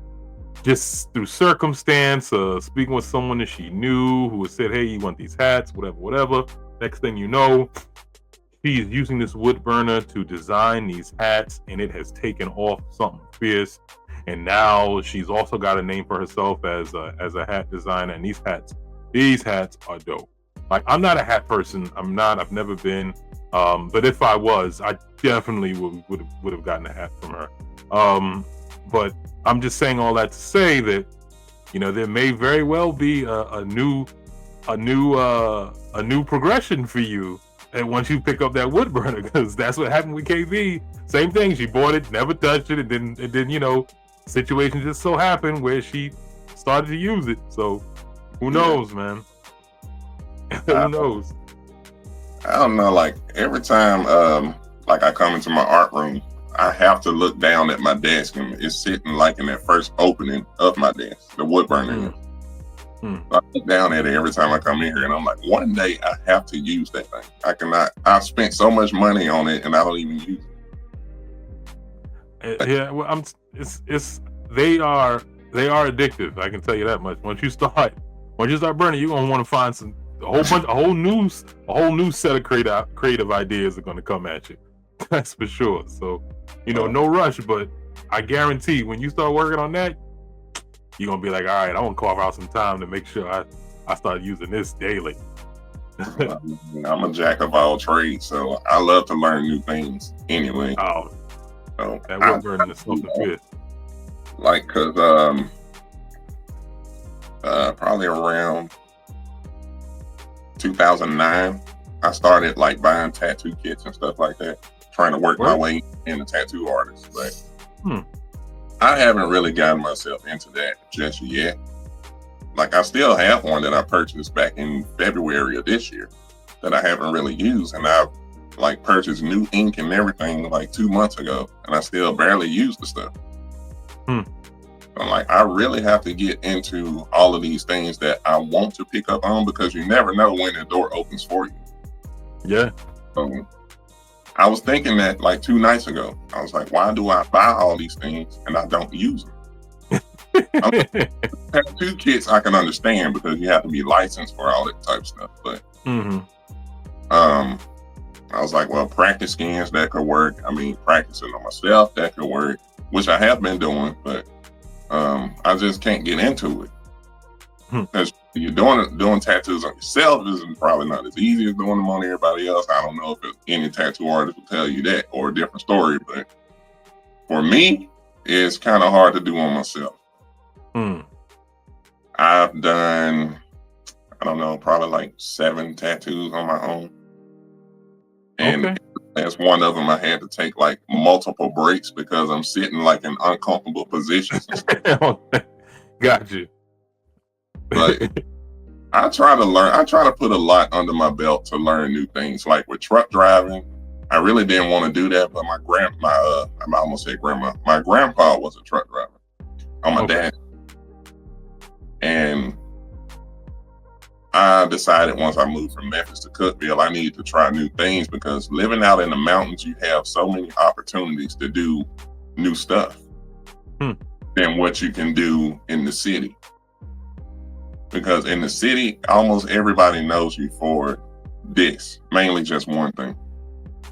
just through circumstance, speaking with someone that she knew who had said, "Hey, you want these hats?" Whatever. Next thing you know, she is using this wood burner to design these hats, and it has taken off something fierce. And now she's also got a name for herself as a hat designer. And these hats are dope. Like, I'm not a hat person. I've never been. But if I was, I definitely would have gotten a hat from her. But I'm just saying all that to say that, there may very well be a new progression for you. And once you pick up that wood burner, because that's what happened with KB. Same thing. She bought it, never touched it, and then situation just so happened where she started to use it. So who knows, man? Who knows? I don't know. Like, every time, like, I come into my art room, I have to look down at my desk, and it's sitting like in that first opening of my desk, the wood burner. So I look down at it every time I come in here, and I'm like, one day I have to use that thing. I've spent so much money on it, and I don't even use it. Yeah, well, they are addictive. I can tell you that much. Once you start burning, you're gonna want to find a whole new set of creative ideas are gonna come at you. That's for sure. So, no rush, but I guarantee when you start working on that, you're gonna be like, all right, I want to carve out some time to make sure I start using this daily. I'm a jack of all trades, so I love to learn new things anyway. Oh, so that wood burning is something good. Like, cause probably around 2009, I started like buying tattoo kits and stuff like that, trying to work my way in the tattoo artist. But I haven't really gotten myself into that just yet. Like, I still have one that I purchased back in February of this year that I haven't really used, and I've like purchased new ink and everything like 2 months ago, and I still barely use the stuff. I'm like, I really have to get into all of these things that I want to pick up on, because you never know when the door opens for you. Yeah. So I was thinking that like 2 nights ago. I was like, why do I buy all these things and I don't use them? Tattoo kits I can understand, because you have to be licensed for all that type of stuff. But I was like, well, practice skins, that could work. I mean, practicing on myself, that could work, which I have been doing, but I just can't get into it. Because you're doing tattoos on yourself is probably not as easy as doing them on everybody else. I don't know if any tattoo artist will tell you that, or a different story, but for me, it's kind of hard to do on myself. I've done, I don't know, probably like 7 tattoos on my own. And as one of them, I had to take like multiple breaks because I'm sitting like in uncomfortable positions. Got you. But I try to put a lot under my belt to learn new things. Like with truck driving, I really didn't want to do that, but my grandpa was a truck driver on my dad. And I decided once I moved from Memphis to Cookeville, I needed to try new things, because living out in the mountains, you have so many opportunities to do new stuff than what you can do in the city. Because in the city, almost everybody knows you for this, mainly just one thing.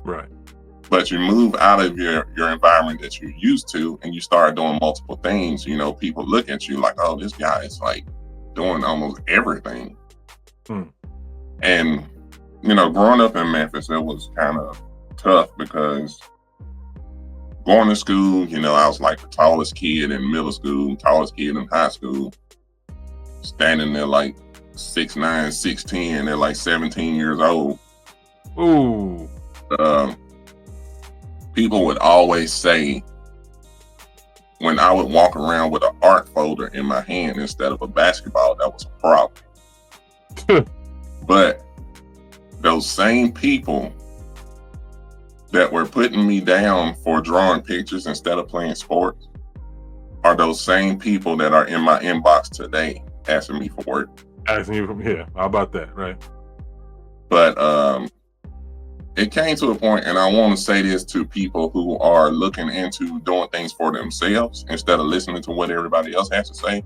Right. But you move out of your environment that you're used to, and you start doing multiple things, people look at you like, oh, this guy is like doing almost everything. Hmm. And, growing up in Memphis, it was kind of tough because going to school, I was like the tallest kid in middle school, tallest kid in high school, standing there like 6'9", 6'10", at like 17 years old. Ooh. People would always say when I would walk around with an art folder in my hand instead of a basketball, that was a problem. But those same people that were putting me down for drawing pictures instead of playing sports are those same people that are in my inbox today asking me for work. Asking you from here. How about that, right? But it came to a point, and I want to say this to people who are looking into doing things for themselves instead of listening to what everybody else has to say.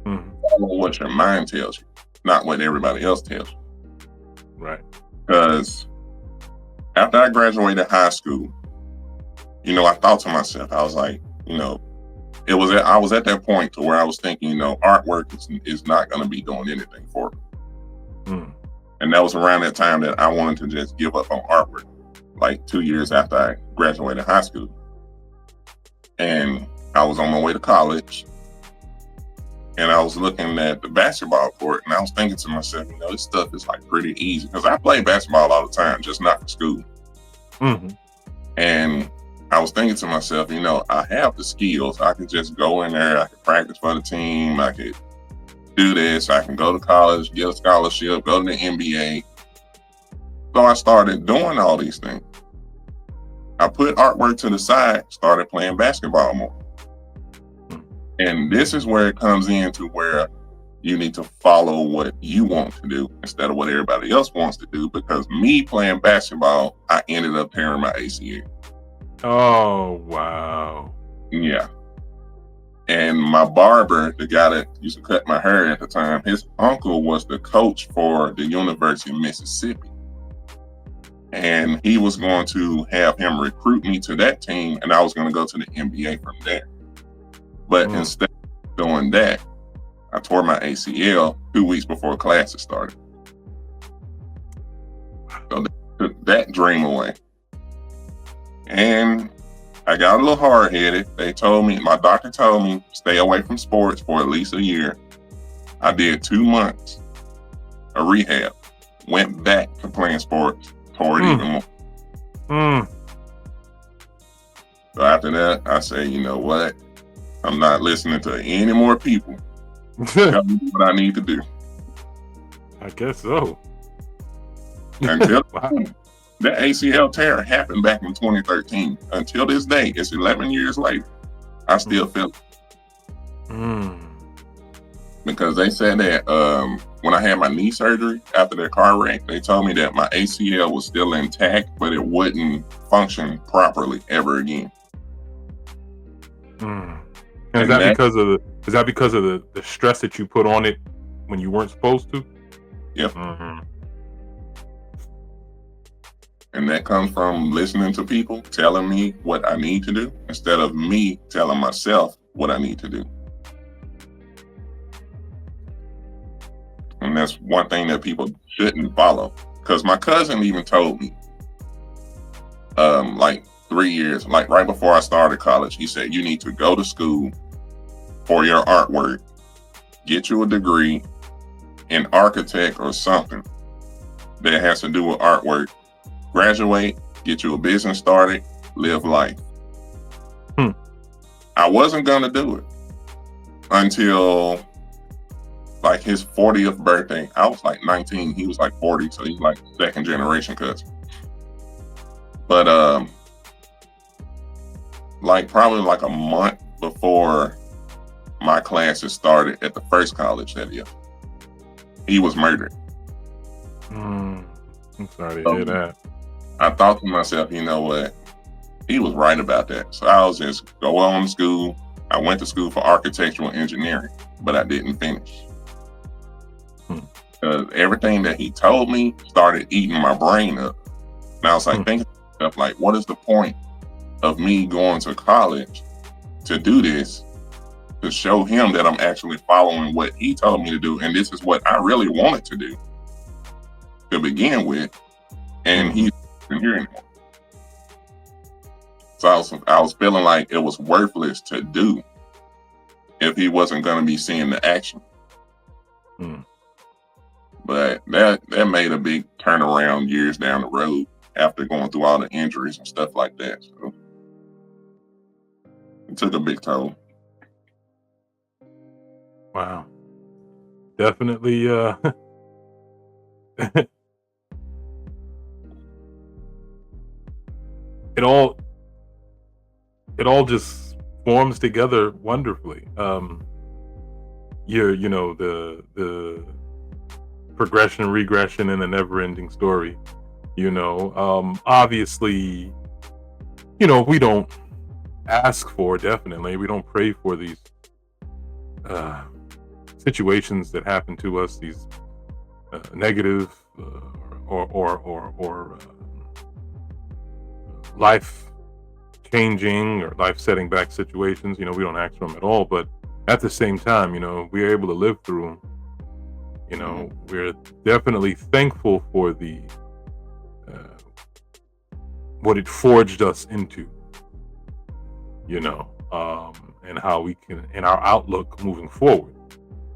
Mm-hmm. Follow what your mind tells you, not what everybody else tells you. Right. Because after I graduated high school, I thought to myself, I was like, I was at that point to where I was thinking, artwork is not going to be doing anything for me. Mm. And that was around that time that I wanted to just give up on artwork, like 2 years after I graduated high school. And I was on my way to college, and I was looking at the basketball court, and I was thinking to myself, this stuff is like pretty easy, because I play basketball all the time, just not for school. Mm-hmm. And I was thinking to myself, I have the skills. I could just go in there, I could practice for the team, I could do this, I can go to college, get a scholarship, go to the NBA. So I started doing all these things. I put artwork to the side, started playing basketball more. And this is where it comes into where you need to follow what you want to do instead of what everybody else wants to do. Because me playing basketball, I ended up tearing my ACL. Oh, wow. Yeah. And my barber, the guy that used to cut my hair at the time, his uncle was the coach for the University of Mississippi. And he was going to have him recruit me to that team, and I was going to go to the NBA from there. But instead of doing that, I tore my ACL 2 weeks before classes started. So they took that dream away. And I got a little hard-headed. My doctor told me, stay away from sports for at least a year. I did 2 months of rehab, went back to playing sports, tore it even more. So after that, I say, you know what? I'm not listening to any more people. Tell me what I need to do. I guess so. Until that ACL tear happened back in 2013. Until this day, it's 11 years later, I still feel it. Because they said that when I had my knee surgery after that car wreck, they told me that my ACL was still intact, but it wouldn't function properly ever again. Is that because of the stress that you put on it when you weren't supposed to? Yep. And that comes from listening to people telling me what I need to do instead of me telling myself what I need to do. And that's one thing that people shouldn't follow. Because my cousin even told me, like 3 years, like right before I started college, he said, you need to go to school for your artwork, get you a degree in architect or something that has to do with artwork, graduate, get you a business started, live life. I wasn't going to do it until like his 40th birthday. I was like 19, he was like 40, so he's like second generation cousin. But like probably like a month before my classes started at the first college that year, he was murdered. I'm sorry to hear that. I thought to myself, you know what? He was right about that. So I was just go on to school. I went to school for architectural engineering, but I didn't finish. Everything that he told me started eating my brain up. And I was like thinking to myself, like, what is the point of me going to college to do this, to show him that I'm actually following what he told me to do, and this is what I really wanted to do, to begin with, and he's not here anymore. So I was feeling like it was worthless to do if he wasn't going to be seeing the action. But that made a big turnaround years down the road after going through all the injuries and stuff like that. So it took a big toll. Wow. Definitely it all just forms together wonderfully. The progression, regression, and a never-ending story. Obviously, we don't ask for, definitely, we don't pray for these situations that happen to us, these negative or life-changing or life-setting back situations. We don't ask for them at all, but at the same time, we're able to live through them. We're definitely thankful for the what it forged us into, and how we can, and our outlook moving forward,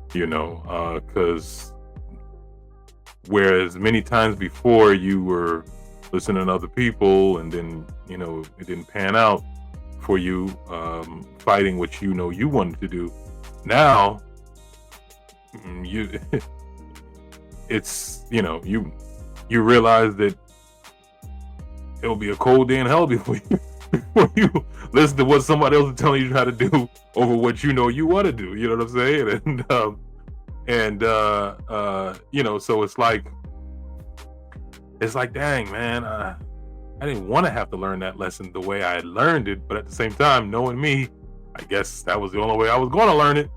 because whereas many times before you were listening to other people and then, it didn't pan out for you, fighting what you wanted to do. Now, it's, you realize that it'll be a cold day in hell before you listen to what somebody else is telling you how to do over what you want to do. You know what I'm saying? So it's like, dang, man, I didn't want to have to learn that lesson the way I had learned it, but at the same time, knowing me, I guess that was the only way I was going to learn it.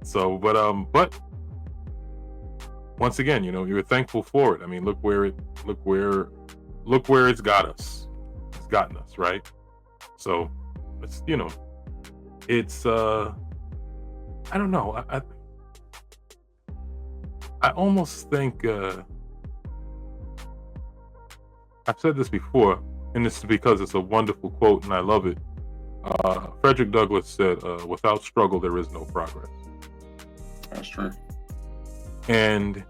So, but once again, you're thankful for it. I mean, look where it's got us. It's gotten us, right? So it's, it's, I don't know. I almost think, I've said this before, and this is because it's a wonderful quote and I love it. Frederick Douglass said, without struggle, there is no progress. That's true. And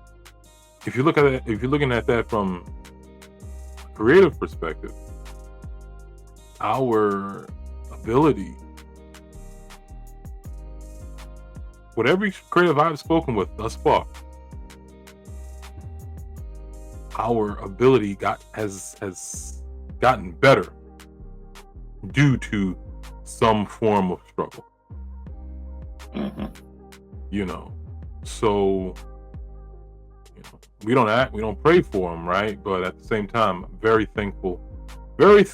if you look at it, if you're looking at that from a creative perspective, our ability, with every creative I've spoken with thus far, our ability has gotten better due to some form of struggle. So we don't pray for them, right? But at the same time, very thankful, if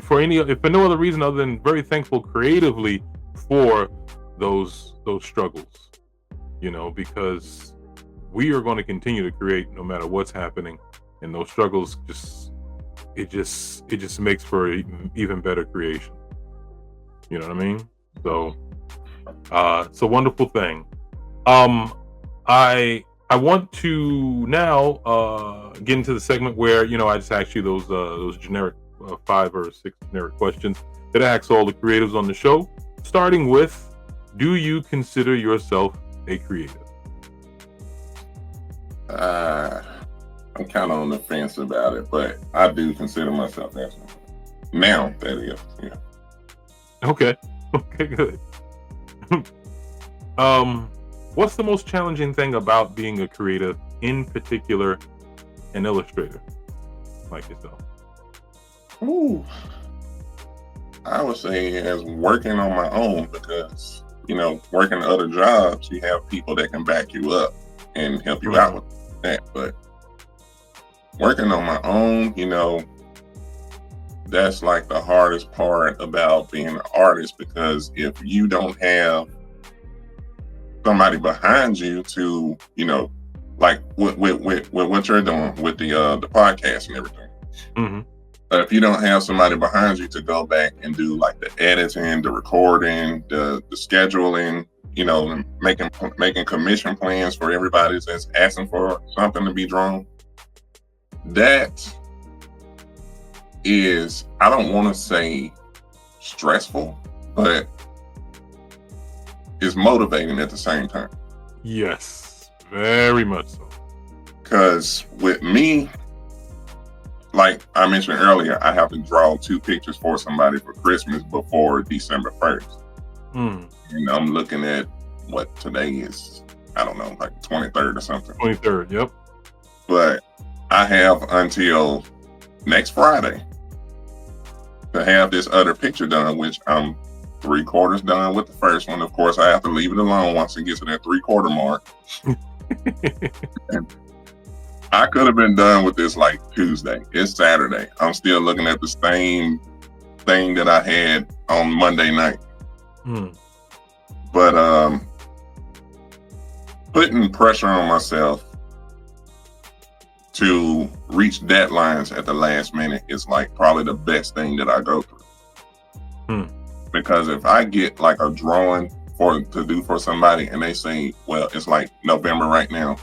for no other reason other than very thankful creatively for those struggles, because we are going to continue to create no matter what's happening, and those struggles just makes for even better creation. You know what I mean? So it's a wonderful thing. I want to now get into the segment where I just asked you those generic 5 or 6 generic questions that I ask all the creatives on the show, starting with, do you consider yourself a creative? I'm kind of on the fence about it, but I do consider myself as one. Now, that is, yeah. Okay, good. What's the most challenging thing about being a creative, in particular an illustrator like yourself? Ooh, I would say as working on my own, because working other jobs, you have people that can back you up and help you out with that. But working on my own, that's like the hardest part about being an artist, because if you don't have somebody behind you to, like with what you're doing with the podcast and everything. If you don't have somebody behind you to go back and do like the editing, the recording, the scheduling, making commission plans for everybody that's asking for something to be drawn. That is, I don't want to say stressful, but it's motivating at the same time. Yes, very much so. Because with me, like I mentioned earlier, I have to draw 2 pictures for somebody for Christmas before December 1st. And I'm looking at what today is, I don't know, like 23rd or something. 23rd, yep. But I have until next Friday to have this other picture done, which I'm 3/4 done with the first one. Of course, I have to leave it alone once it gets to that 3/4 mark. I could have been done with this like Tuesday. It's Saturday. I'm still looking at the same thing that I had on Monday night. But putting pressure on myself to reach deadlines at the last minute is like probably the best thing that I go through. Because if I get like a drawing to do for somebody and they say, well, it's like November right now,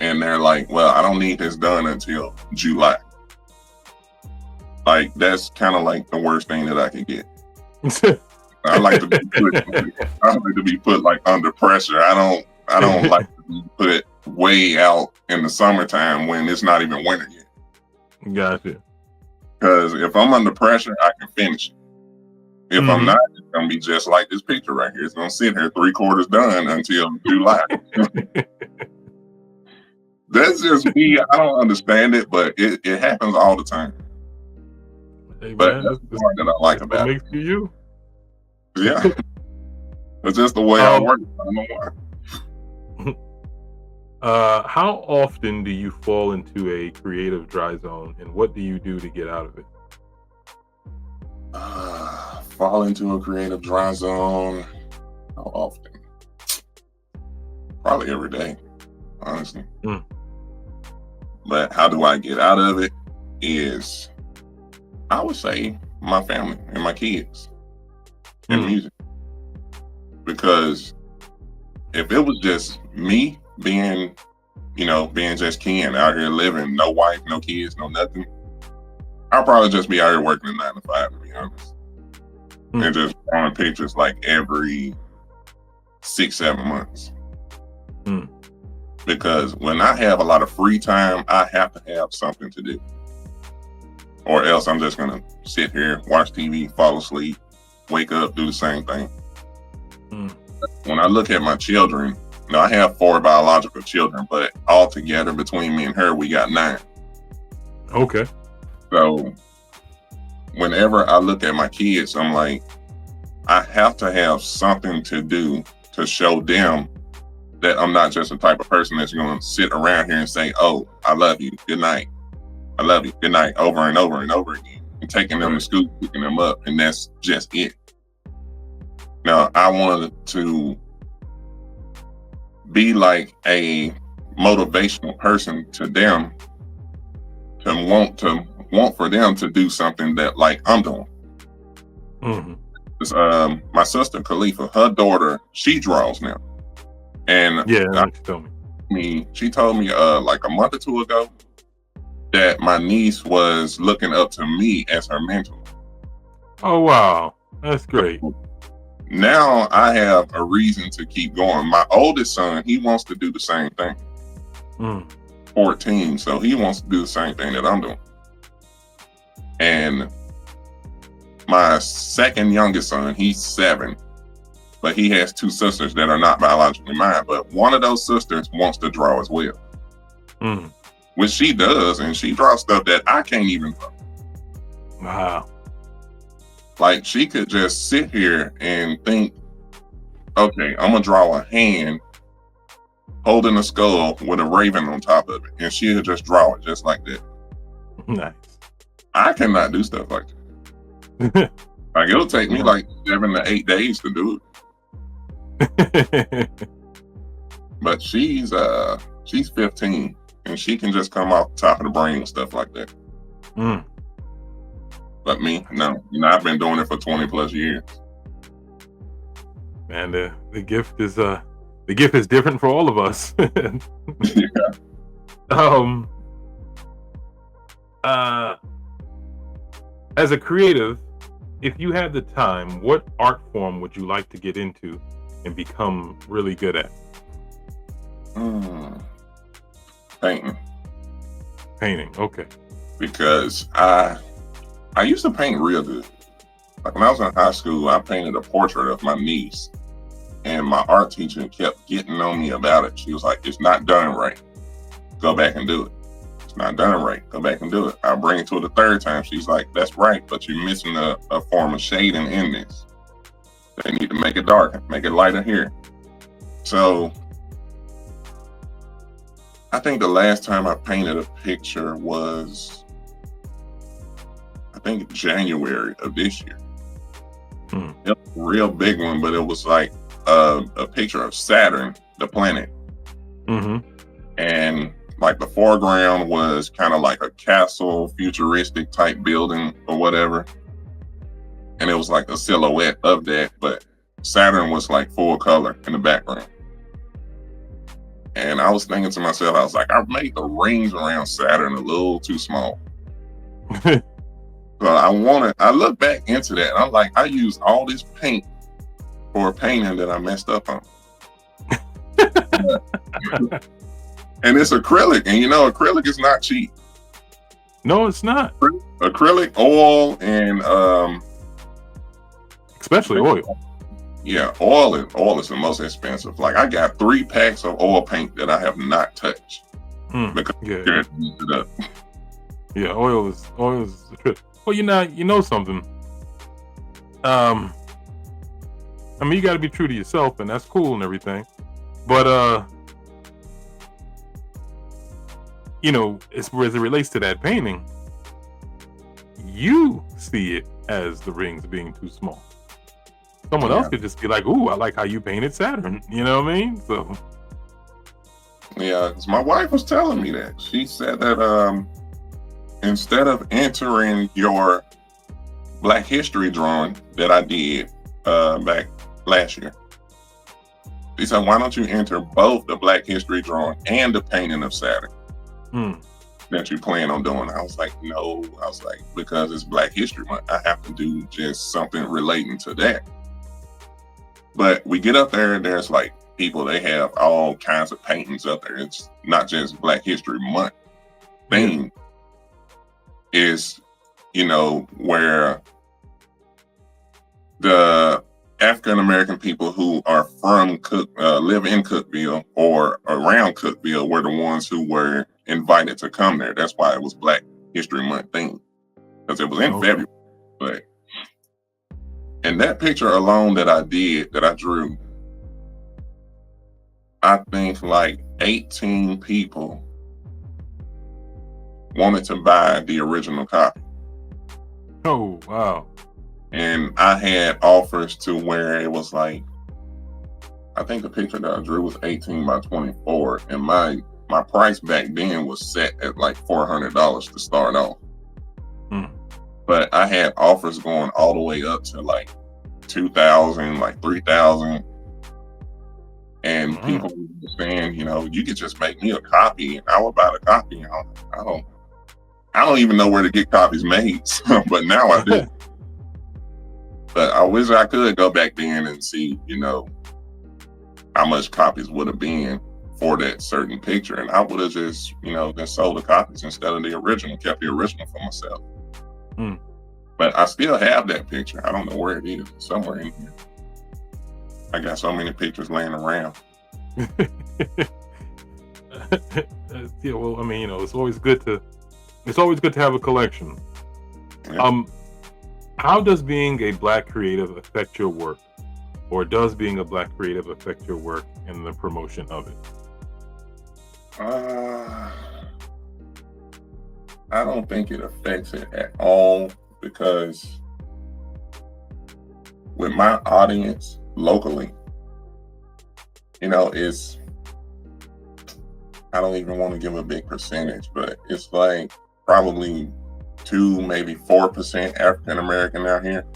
and they're like, well, I don't need this done until July. Like, that's kind of like the worst thing that I can get. I like to be put like under pressure. I don't like to be put way out in the summertime when it's not even winter yet. Gotcha. Because if I'm under pressure, I can finish it. If I'm not, it's gonna be just like this picture right here. It's gonna sit here 3/4 done until July. That's just me. I don't understand it, but it happens all the time. Hey, but man, that's the part that I like about it. Makes you. Yeah. It's just the way I work. I don't know why. How often do you fall into a creative dry zone, and what do you do to get out of it? Fall into a creative dry zone. How often? Probably every day, honestly. But how do I get out of it is, I would say, my family and my kids and music. Because if it was just me being just Ken out here living, no wife, no kids, no nothing, I'll probably just be out here working a 9 to 5, to be honest. And just drawing pictures like every 6-7 months. Because when I have a lot of free time, I have to have something to do. Or else I'm just gonna sit here, watch TV, fall asleep, wake up, do the same thing. When I look at my children, I have 4 biological children, but all together between me and her, we got 9. Okay. So whenever I look at my kids, I'm like, I have to have something to do to show them that I'm not just the type of person that's going to sit around here and say, oh, I love you, good night. I love you, good night, over and over and over again. And taking them to school, picking them up, and that's just it. Now, I wanted to be like a motivational person to them, to want for them to do something that like I'm doing. My sister Khalifa, her daughter, she draws now, and she told me like a month or 2 ago that my niece was looking up to me as her mentor. Oh wow, that's great. Now I have a reason to keep going. My oldest son, he wants to do the same thing. 14, so he wants to do the same thing that I'm doing. And my second youngest son, he's 7, but he has 2 sisters that are not biologically mine. But one of those sisters wants to draw as well, which she does, and she draws stuff that I can't even draw. Wow. Like, she could just sit here and think, okay, I'm gonna draw a hand holding a skull with a raven on top of it, and she'll just draw it just like that. Nice. I cannot do stuff like that. Like, it'll take me like 7 to 8 days to do it. But she's 15, and she can just come off the top of the brain and stuff like that. But me, no. I've been doing it for 20 plus years. man, the gift is different for all of us. Yeah. um uh as a creative, if you had the time, what art form would you like to get into and become really good at? Painting. Painting. Okay. Because I used to paint real good. Like when I was in high school, I painted a portrait of my niece, and my art teacher kept getting on me about it. She was like, "It's not done right. Go back and do it. It's not done right. Go back and do it." I bring it to her the third time. She's like, "That's right, but you're missing a form of shading in this. They need to make it darker, make it lighter here." So I think the last time I painted a picture was, I think, January of this year. It was a real big one, but it was like a picture of Saturn, the planet. And like the foreground was kind of like a castle, futuristic type building or whatever. And it was like a silhouette of that, but Saturn was like full color in the background. And I was thinking to myself, I was like, I made the rings around Saturn a little too small. So I look back into that, and I'm like, I used all this paint for a painting that I messed up on. And it's acrylic, and acrylic is not cheap. No, it's not. Acrylic, oil, and especially oil. Yeah, oil is the most expensive. Like I got 3 packs of oil paint that I have not touched because it up. Yeah, oil is the trip. Well, you know something. I mean, you got to be true to yourself, and that's cool and everything. But as it relates to that painting, you see it as the rings being too small. Someone else could just be like, "Ooh, I like how you painted Saturn." You know what I mean? So yeah, because my wife was telling me that. She said that instead of entering your Black History drawing that I did back last year, she said, "Why don't you enter both the Black History drawing and the painting of Saturn that you plan on doing?" I was like, "No." I was like, because it's Black History Month, I have to do just something relating to that. But we get up there and there's like people, they have all kinds of paintings up there. It's not just Black History Month thing. Is, where the African American people who are from live in Cookeville or around Cookeville were the ones who were invited to come there. That's why it was Black History Month thing, because it was in February. But and that picture alone that I drew, I think like 18 people wanted to buy the original copy. Oh, wow. And I had offers to where it was like, I think the picture that I drew was 18 by 24. And my price back then was set at like $400 to start off. But I had offers going all the way up to like $2,000, like $3,000. And people were saying, you could just make me a copy and I would buy the copy. I don't even know where to get copies made, but now I do. But I wish I could go back then and see, how much copies would have been for that certain picture. And I would have just, just sold the copies instead of the original, kept the original for myself. But I still have that picture. I don't know where it is, somewhere in here. I got so many pictures laying around. Yeah, well, I mean, it's always good to have a collection. Yeah. How does being a Black creative affect your work, or does being a Black creative affect your work and the promotion of it? I don't think it affects it at all, because with my audience locally, it's, I don't even want to give a big percentage, but it's like probably 2, maybe 4% African American out here.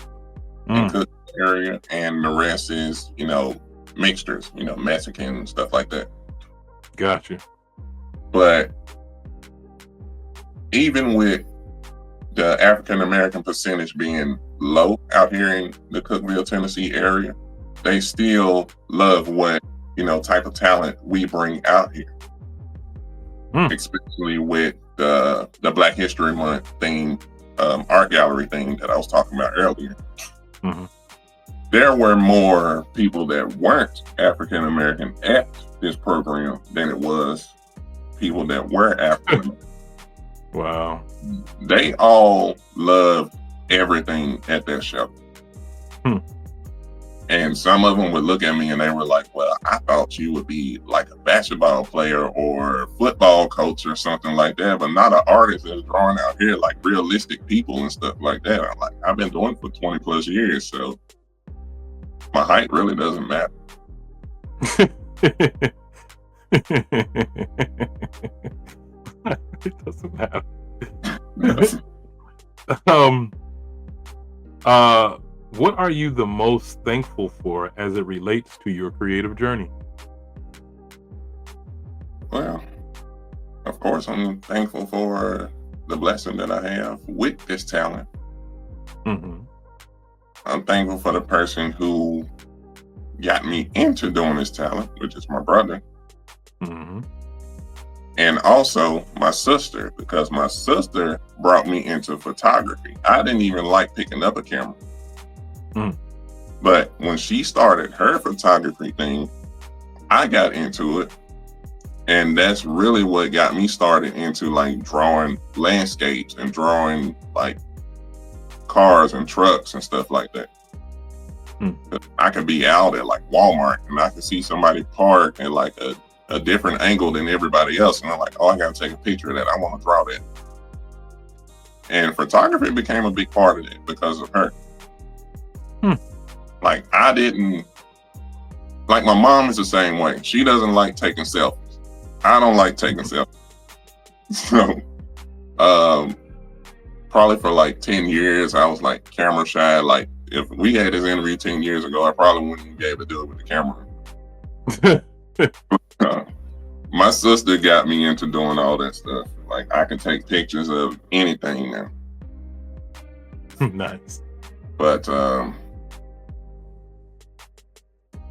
area, and the rest is, mixtures, Mexican, stuff like that. Gotcha. But even with the African American percentage being low out here in the Cookeville, Tennessee area, they still love what, type of talent we bring out here. Especially with the Black History Month theme, art gallery thing that I was talking about earlier. There were more people that weren't African American at this program than it was people that were African. Wow. They all loved everything at that show. And some of them would look at me and they were like, well, I thought you would be like a basketball player or football coach or something like that, but not an artist that's drawing out here like realistic people and stuff like that. I'm like, I've been doing it for 20 plus years, so my height really doesn't matter. It doesn't matter. What are you the most thankful for as it relates to your creative journey? Well, of course, I'm thankful for the blessing that I have with this talent. I'm thankful for the person who got me into doing this talent, which is my brother. And also my sister, because my sister brought me into photography. I didn't even like picking up a camera. But when she started her photography thing, I got into it. And that's really what got me started into like drawing landscapes and drawing like cars and trucks and stuff like that. I could be out at like Walmart and I could see somebody park at like a different angle than everybody else. And I'm like, oh, I got to take a picture of that. I want to draw that. And photography became a big part of it because of her. Like my mom is the same way. She doesn't like taking selfies. I don't like taking selfies. So, probably for like 10 years, I was like camera shy. Like if we had this interview 10 years ago, I probably wouldn't even be able to do it with the camera. My sister got me into doing all that stuff. Like I can take pictures of anything now. Nice. But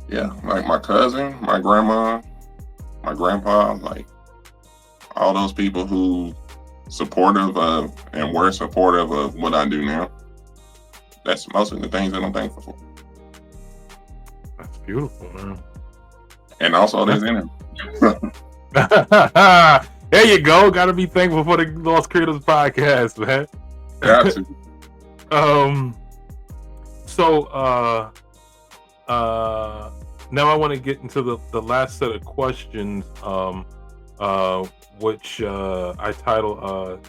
yeah, like my cousin, my grandma, my grandpa, like all those people who supportive of and were supportive of what I do now. That's mostly the things that I'm thankful for. That's beautiful, man. And also this interview. There you go. Got to be thankful for the L.O.S.T Creatives podcast, man. Got to. Now I want to get into the last set of questions, which I title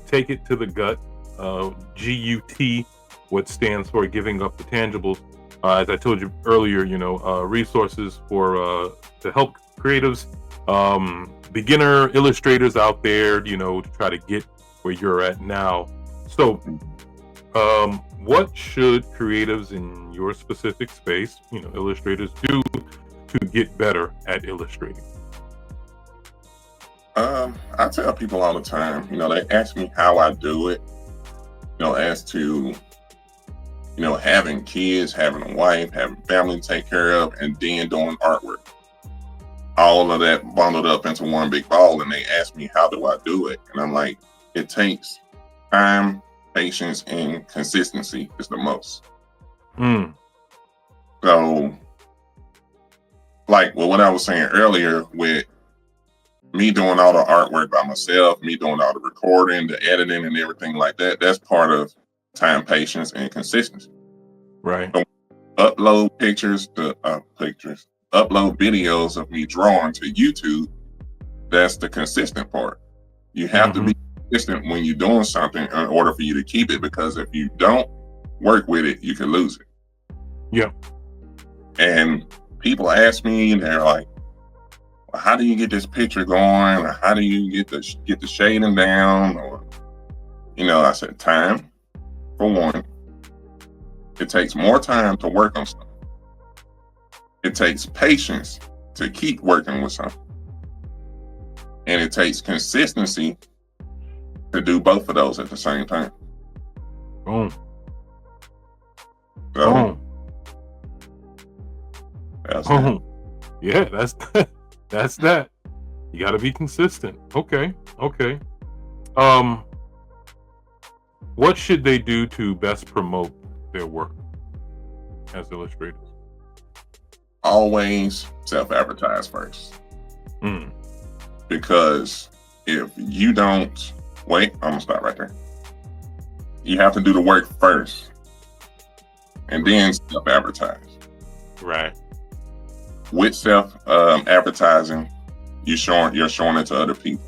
"Take It to the Gut," GUT, what stands for Giving Up the Tangibles. As I told you earlier, resources for to help creatives, beginner illustrators out there, to try to get where you're at now. So, what should creatives in your specific space, illustrators, do to get better at illustrating? I tell people all the time, they ask me how I do it, as to, having kids, having a wife, having family to take care of, and then doing artwork. All of that bundled up into one big ball, and they ask me, how do I do it? And I'm like, it takes time, patience, and consistency is the most. So, like what I was saying earlier with me doing all the artwork by myself, me doing all the recording, the editing, and everything like that, that's part of time, patience, and consistency. Right. So upload upload videos of me drawing to YouTube. That's the consistent part. You have to be consistent when you're doing something in order for you to keep it, because if you don't work with it, you can lose it. Yep. And people ask me, and they're like, well, how do you get this picture going? Or how do you get the shading down? Or, I said, time, for one. It takes more time to work on something. It takes patience to keep working with something. And it takes consistency to do both of those at the same time. Boom. So, Boom. that's Boom. Yeah, that's that. You got to be consistent. Okay. What should they do to best promote their work as illustrators? Always self-advertise first. Because if you don't, wait, I'm gonna stop right there. You have to do the work first and then self-advertise. Right. With self-advertising, you're showing it to other people.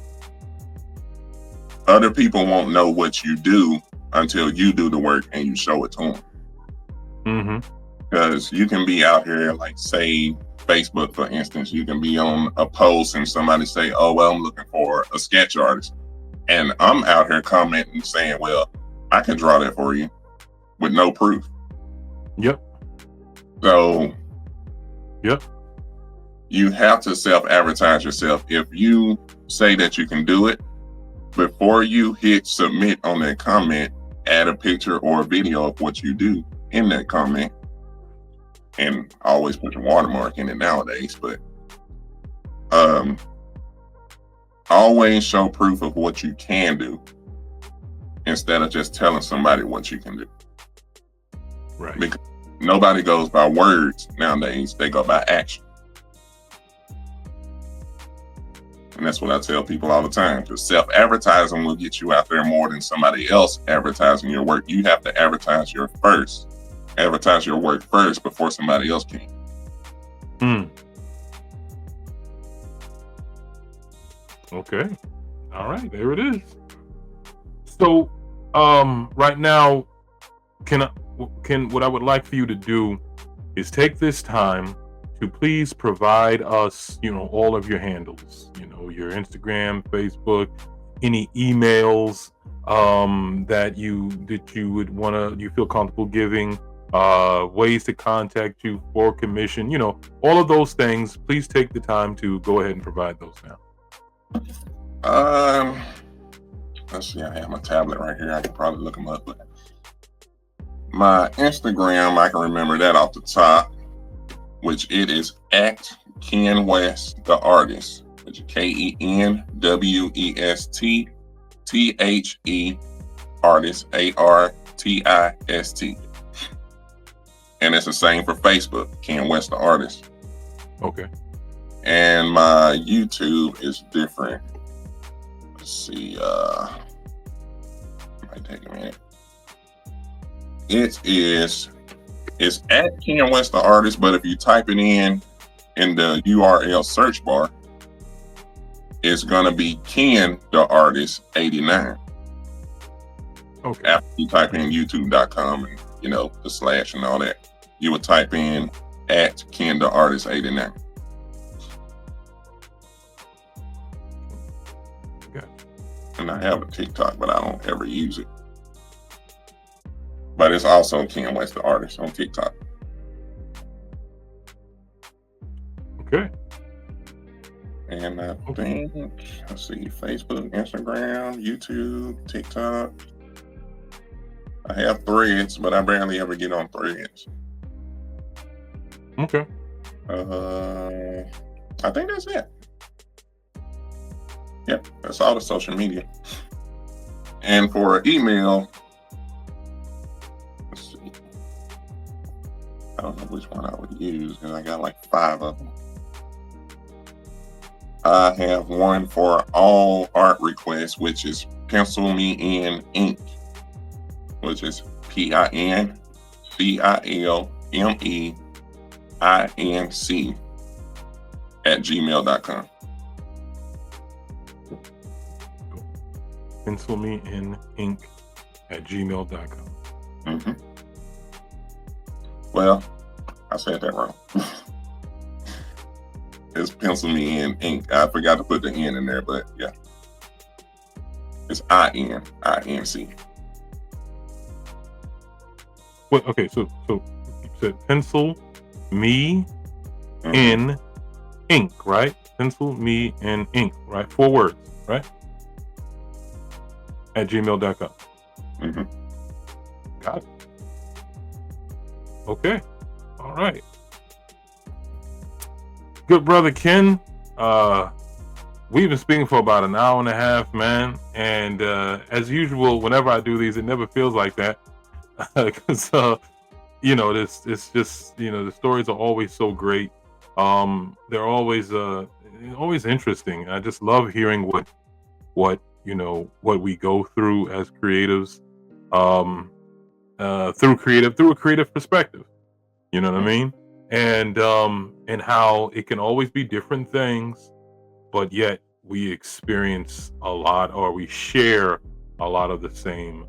Other people won't know what you do until you do the work and you show it to them. Because you can be out here, like, say, Facebook, for instance, you can be on a post and somebody say, oh, well, I'm looking for a sketch artist. And I'm out here commenting saying, well, I can draw that for you with no proof. Yep. So, yep. You have to self-advertise yourself. If you say that you can do it, before you hit submit on that comment, add a picture or a video of what you do in that comment. And always put your watermark in it nowadays, but always show proof of what you can do instead of just telling somebody what you can do. Right. Because nobody goes by words nowadays, they go by action. And that's what I tell people all the time, because self-advertising will get you out there more than somebody else advertising your work. You have to advertise your work first before somebody else can. Okay. All right, there it is. So, right now, what I would like for you to do is take this time to please provide us, all of your handles, your Instagram, Facebook, any emails that you would you feel comfortable giving, ways to contact you for commission, all of those things. Please take the time to go ahead and provide those now. Let's see, I have my tablet right here. I can probably look them up, but my Instagram, I can remember that off the top, which it is at Ken West the Artist, which is KenWest Artist, ARTIST. And it's the same for Facebook, Ken West the Artist. Okay. And my YouTube is different. Let's see, might take a minute. It's at Ken West the Artist, but if you type it in the URL search bar, it's gonna be Ken the Artist 89. Okay. After you type in youtube.com and the slash and all that, you would type in at Ken the Artist 89. Gotcha. And I have a TikTok, but I don't ever use it. But it's also Ken West the Artist on TikTok. Okay. And I think, let's see, Facebook, Instagram, YouTube, TikTok. I have Threads, but I barely ever get on Threads. Okay. I think that's it. Yep, that's all the social media. And for email, let's see. I don't know which one I would use because I got like 5 of them. I have one for all art requests, which is Pencil Me In Ink, which is PINCILMEINC@gmail.com. PencilMeInInc@gmail.com. Mm-hmm. Well, I said that wrong. It's Pencil Me In Ink. I forgot to put the N in there, but yeah. It's INC. Wait, okay, so you said pencil me Mhm. in ink, right? Pencil me in ink, right? 4 words, right? At gmail.com. Mhm. Got it. Okay. All right. Good brother Ken. We've been speaking for about an hour and a half, man. And as usual, whenever I do these, it never feels like that. Because it's just the stories are always so great. They're always interesting. I just love hearing what we go through as creatives, through a creative perspective. You know what I mean? And how it can always be different things, but yet we experience a lot, or we share a lot of the same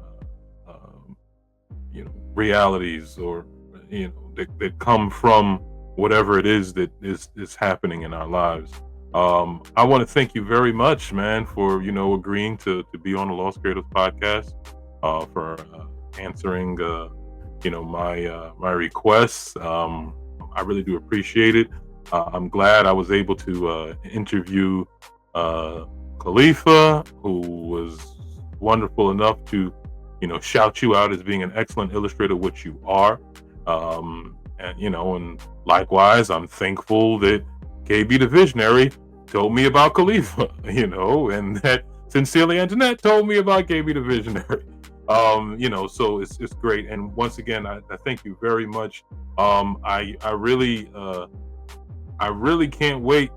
realities, or that come from whatever it is that is happening in our lives. I want to thank you very much, man, for agreeing to be on the L.O.S.T Creatives podcast, for answering my requests. I really do appreciate it. I'm glad I was able to interview Khalifa, who was wonderful enough to shout you out as being an excellent illustrator, which you are. And likewise, I'm thankful that KB the Visionary told me about Khalifa, and that Sincerely Antoinette told me about KB the Visionary. So it's great. And once again, I thank you very much. I really can't wait,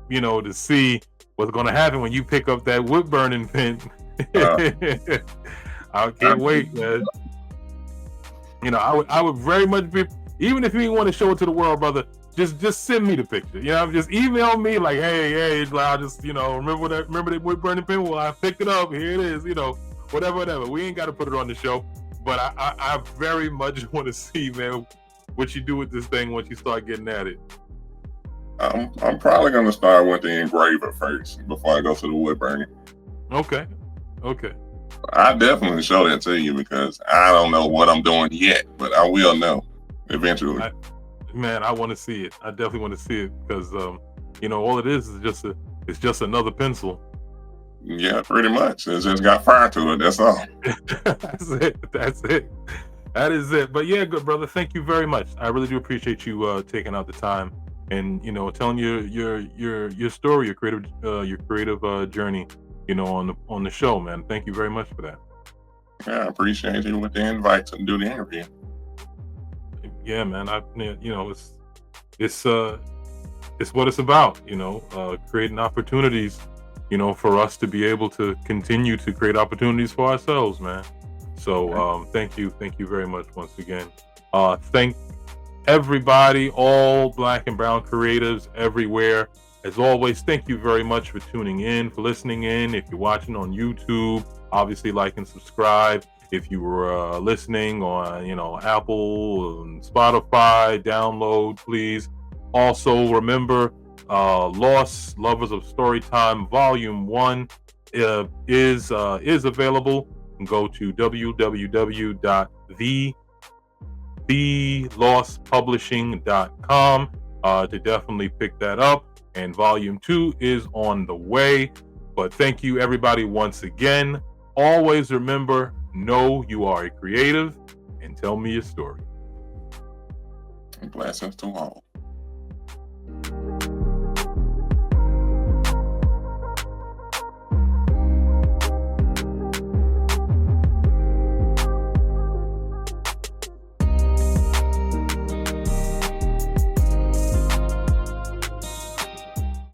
to see what's going to happen when you pick up that wood burning pen. I can't wait, man. I would very much be, even if you didn't want to show it to the world, brother, just send me the picture. Just email me like, hey, I'll just, remember that wood burning pen? Well, I picked it up. Here it is, whatever. We ain't got to put it on the show, but I very much want to see, man, what you do with this thing once you start getting at it. I'm probably gonna start with the engraver first before I go to the wood burning. Okay. I definitely show that to you because I don't know what I'm doing yet, but I will know eventually. I want to see it. I definitely want to see it because all it is just another pencil. Yeah, pretty much. It's just got fire to it. That's all. That's it. That is it. But yeah, good brother. Thank you very much. I really do appreciate you taking out the time and telling your story, your creative journey, on the show, man. Thank you very much for that. Yeah, I appreciate you with the invite to do the interview. Yeah, man. It's what it's about, creating opportunities, for us to be able to continue to create opportunities for ourselves, man. So thank you very much once again. Thank everybody, all Black and brown creatives everywhere. As always, thank you very much for tuning in, for listening in. If you're watching on YouTube, obviously like and subscribe. If you were listening on, Apple and Spotify, download, please. Also, remember, L.O.S.T. Lovers of Storytime Volume 1 is available. You can go to www.thelostpublishing.com to definitely pick that up. And Volume 2 is on the way. But thank you, everybody, once again. Always remember, know you are a creative, and tell me your story. Blessings to all.